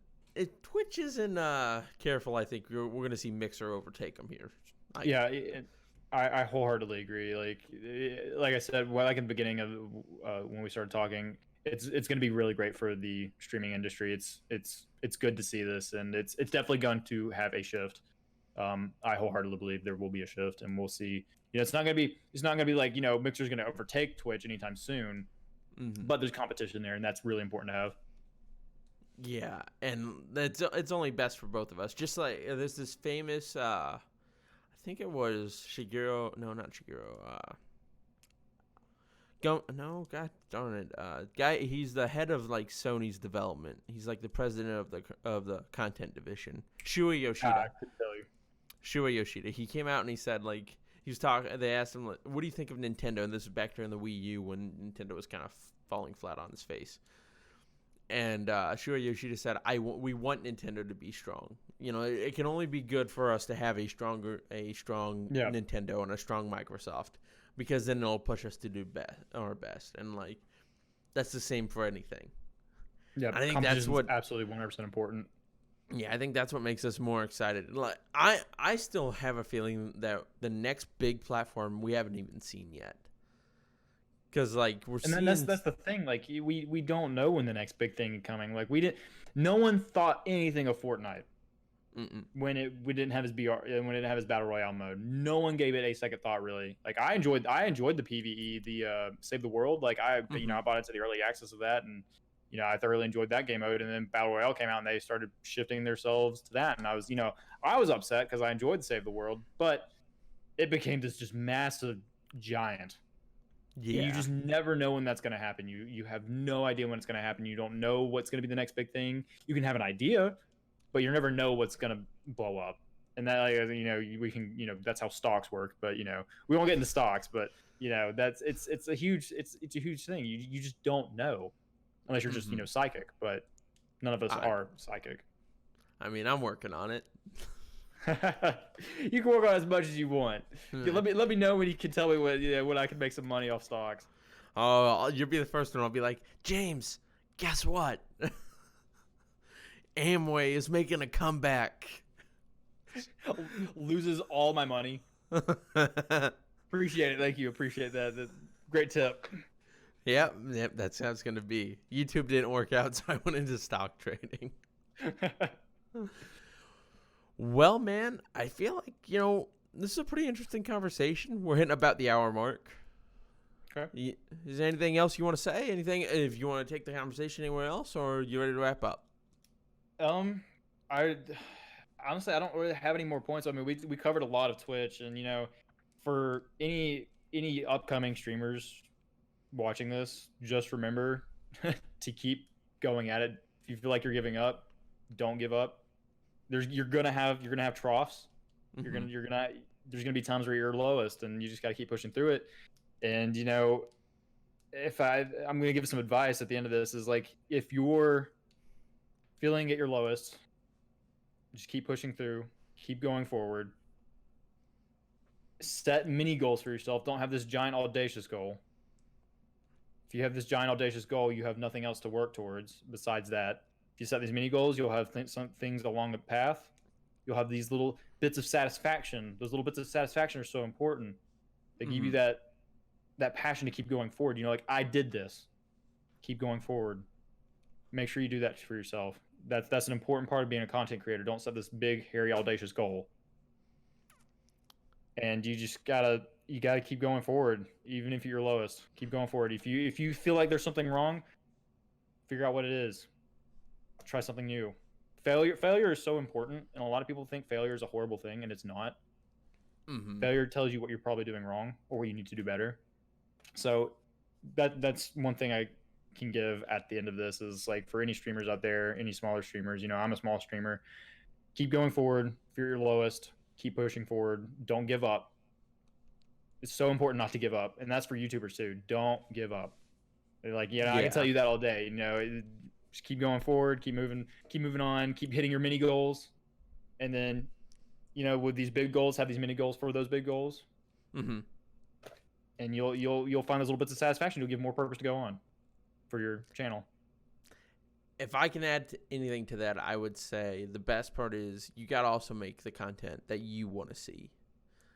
Speaker 1: careful, I think we're going to see Mixer overtake them here.
Speaker 2: I wholeheartely agree. Like I said, like in the beginning of when we started talking, it's going to be really great for the streaming industry. It's good to see this, and it's definitely going to have a shift. I wholeheartedly believe there will be a shift, and we'll see. It's not going to be like, Mixer's going to overtake Twitch anytime soon. Mm-hmm. But there's competition there, and that's really important to have.
Speaker 1: Yeah, and it's only best for both of us. Just like there's this famous, I think it was Shigeru. No, not Shigeru. God darn it. Guy, he's the head of like Sony's development. He's like the president of the content division. Shuei Yoshida.
Speaker 2: I could tell you.
Speaker 1: Shuei Yoshida. He came out and he said, like, he was talking. They asked him, like, "What do you think of Nintendo?" And this is back during the Wii U when Nintendo was kind of falling flat on its face. And Shuei Yoshida said, "We want Nintendo to be strong. It can only be good for us to have a strong Nintendo and a strong Microsoft, because then it'll push us to do our best. And like, that's the same for anything."
Speaker 2: Yeah, I think that's what absolutely 100% important.
Speaker 1: Yeah, I think that's what makes us more excited. Like, I still have a feeling that the next big platform we haven't even seen yet. Because like
Speaker 2: that's the thing. Like, we don't know when the next big thing is coming. Like, no one thought anything of Fortnite. When we didn't have his BR, when it didn't have his battle royale mode. No one gave it a second thought, really. Like, I enjoyed the PvE, the Save the World. Like, I bought into the early access of that, and I thoroughly enjoyed that game mode. And then battle royale came out, and they started shifting themselves to that. And I was upset because I enjoyed Save the World, but it became this just massive giant. Yeah. You just never know when that's going to happen. You have no idea when it's going to happen. You don't know what's going to be the next big thing. You can have an idea, but you never know what's going to blow up. And that, we can, that's how stocks work. But we won't get into stocks. But it's a huge thing. You just don't know, unless you're just psychic. But none of us are psychic.
Speaker 1: I mean, I'm working on it.
Speaker 2: You can work on as much as you want. Let me know when you can tell me when I can make some money off stocks.
Speaker 1: Oh, you'll be the first one. I'll be like, James, guess what? Amway is making a comeback.
Speaker 2: Loses all my money. Appreciate it. Thank you. Appreciate that. Great tip.
Speaker 1: Yep. That's how it's going to be. YouTube didn't work out, so I went into stock trading. Well, man, I feel like, this is a pretty interesting conversation. We're hitting about the hour mark. Okay. Is there anything else you want to say? Anything, if you want to take the conversation anywhere else, or are you ready to wrap up?
Speaker 2: I honestly, I don't really have any more points. I mean, we covered a lot of Twitch, and for any upcoming streamers watching this, just remember to keep going at it. If you feel like you're giving up, don't give up. You're gonna have troughs.
Speaker 1: Mm-hmm.
Speaker 2: There's gonna be times where you're lowest, and you just got to keep pushing through it. And if I'm gonna give some advice at the end of this is like, if you're feeling at your lowest, just keep pushing through, keep going forward. Set mini goals for yourself. Don't have this giant audacious goal. If you have this giant audacious goal, you have nothing else to work towards besides that. If you set these mini goals, you'll have some things along the path. You'll have these little bits of satisfaction. Those little bits of satisfaction are so important. They give you that passion to keep going forward. Like, I did this. Keep going forward. Make sure you do that for yourself. That's an important part of being a content creator. Don't set this big, hairy, audacious goal. And you gotta keep going forward, even if you're lowest. Keep going forward. If you feel like there's something wrong, figure out what it is. Try something new. Failure is so important, and a lot of people think failure is a horrible thing, and it's not.
Speaker 1: Mm-hmm.
Speaker 2: Failure tells you what you're probably doing wrong or what you need to do better. So that's one thing I can give at the end of this is, like, for any streamers out there, any smaller streamers, I'm a small streamer. Keep going forward. If you're your lowest, keep pushing forward. Don't give up. It's so important not to give up, and that's for YouTubers too. Don't give up. I can tell you that all day. Just keep going forward, keep moving on, keep hitting your mini goals, and then, with these big goals, have these mini goals for those big goals.
Speaker 1: Mm-hmm.
Speaker 2: And you'll find those little bits of satisfaction. You'll give more purpose to go on for your channel.
Speaker 1: If I can add anything to that, I would say the best part is you got to also make the content that you want to see.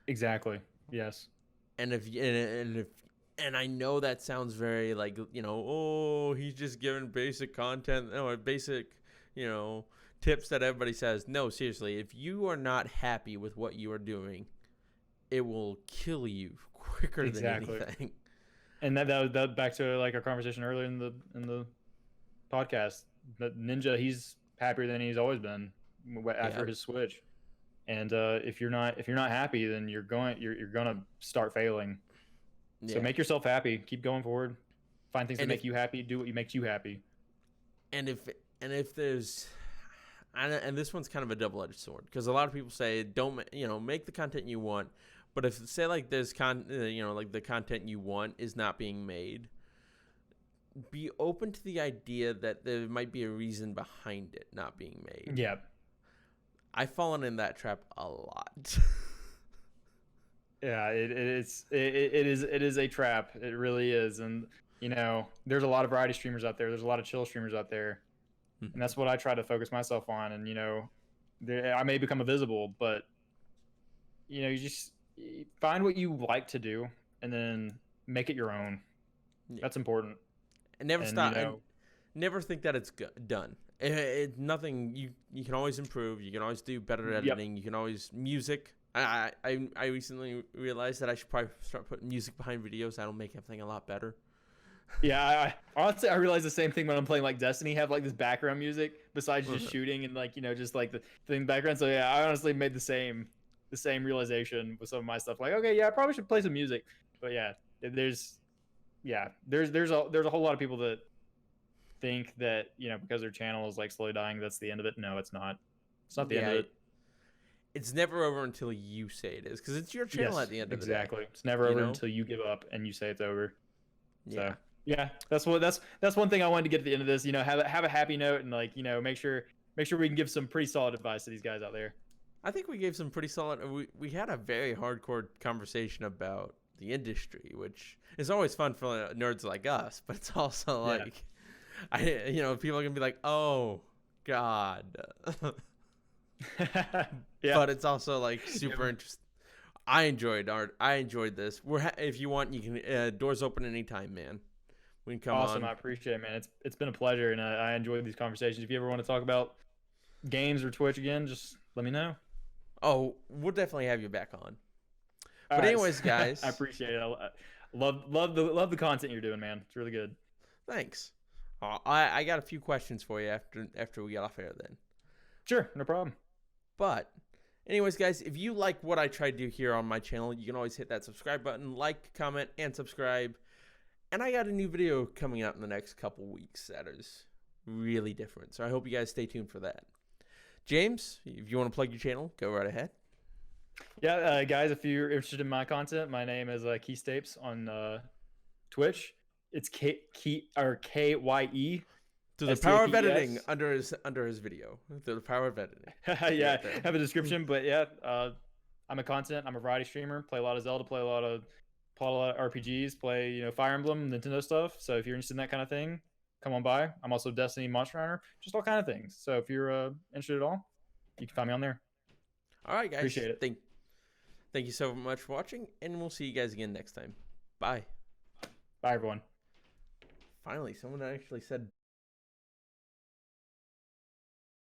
Speaker 2: Exactly. Yes.
Speaker 1: And and I know that sounds very like, oh, he's just giving basic content, basic, tips that everybody says. No, seriously, if you are not happy with what you are doing, it will kill you quicker than anything.
Speaker 2: And that back to like our conversation earlier in the podcast. But Ninja, he's happier than he's always been after his switch. And if you're not happy, then you're gonna start failing. Yeah. So make yourself happy. Keep going forward. Find things that make you happy. Do what makes you happy.
Speaker 1: And if there's, and this one's kind of a double-edged sword, because a lot of people say don't make the content you want, but if say like there's like the content you want is not being made, be open to the idea that there might be a reason behind it not being made.
Speaker 2: Yeah. I've
Speaker 1: fallen in that trap a lot.
Speaker 2: Yeah, it is a trap. It really is. And there's a lot of variety streamers out there. There's a lot of chill streamers out there. Mm-hmm. And that's what I try to focus myself on. And I may become invisible, but you just find what you like to do and then make it your own. Yeah. That's important.
Speaker 1: And never stop. Never think that it's done. It's nothing. You can always improve. You can always do better editing. Yep. You can always music. I recently realized that I should probably start putting music behind videos. That'll make everything a lot better.
Speaker 2: Yeah, honestly, I realize the same thing when I'm playing like Destiny. Have like this background music besides just shooting and like just like the thing background. So yeah, I honestly made the same realization with some of my stuff. Like, okay, yeah, I probably should play some music. But yeah, there's a whole lot of people that think that because their channel is like slowly dying, that's the end of it. No, it's not. It's not the end of it.
Speaker 1: It's never over until you say it is, because it's your channel at the end of the day.
Speaker 2: Exactly. It's never over until you give up and you say it's over. Yeah. So yeah, that's one thing I wanted to get at the end of this. Have a happy note and like make sure we can give some pretty solid advice to these guys out there.
Speaker 1: I think we gave some pretty solid. We had a very hardcore conversation about the industry, which is always fun for nerds like us, but it's also like, people are gonna be like, oh God. Yeah. But it's also like super interesting. I enjoyed this. If you want, you can. Doors open anytime, man. We can come on.
Speaker 2: Awesome, I appreciate it, man. It's been a pleasure, and I enjoyed these conversations. If you ever want to talk about games or Twitch again, just let me know.
Speaker 1: Oh, we'll definitely have you back on. But anyways, guys,
Speaker 2: I appreciate it. Love the content you're doing, man. It's really good.
Speaker 1: Thanks. I got a few questions for you after we get off air then.
Speaker 2: Sure, no problem.
Speaker 1: But anyways, guys, if you like what I try to do here on my channel, you can always hit that subscribe button, like, comment, and subscribe. And I got a new video coming out in the next couple weeks that is really different. So I hope you guys stay tuned for that. James, if you want to plug your channel, go right ahead.
Speaker 2: Yeah, guys, if you're interested in my content, my name is KyeStapes on Twitch. It's KYE.
Speaker 1: To the power of editing under his video. To the power of editing.
Speaker 2: Yeah, have a description, but yeah, I'm a variety streamer. Play a lot of Zelda, play a lot of RPGs, play Fire Emblem, Nintendo stuff. So if you're interested in that kind of thing, come on by. I'm also Destiny, Monster Hunter, just all kind of things. So if you're interested at all, you can find me on there.
Speaker 1: All right, guys.
Speaker 2: Appreciate it.
Speaker 1: Thank you so much for watching, and we'll see you guys again next time. Bye.
Speaker 2: Bye, everyone.
Speaker 1: Finally, someone actually said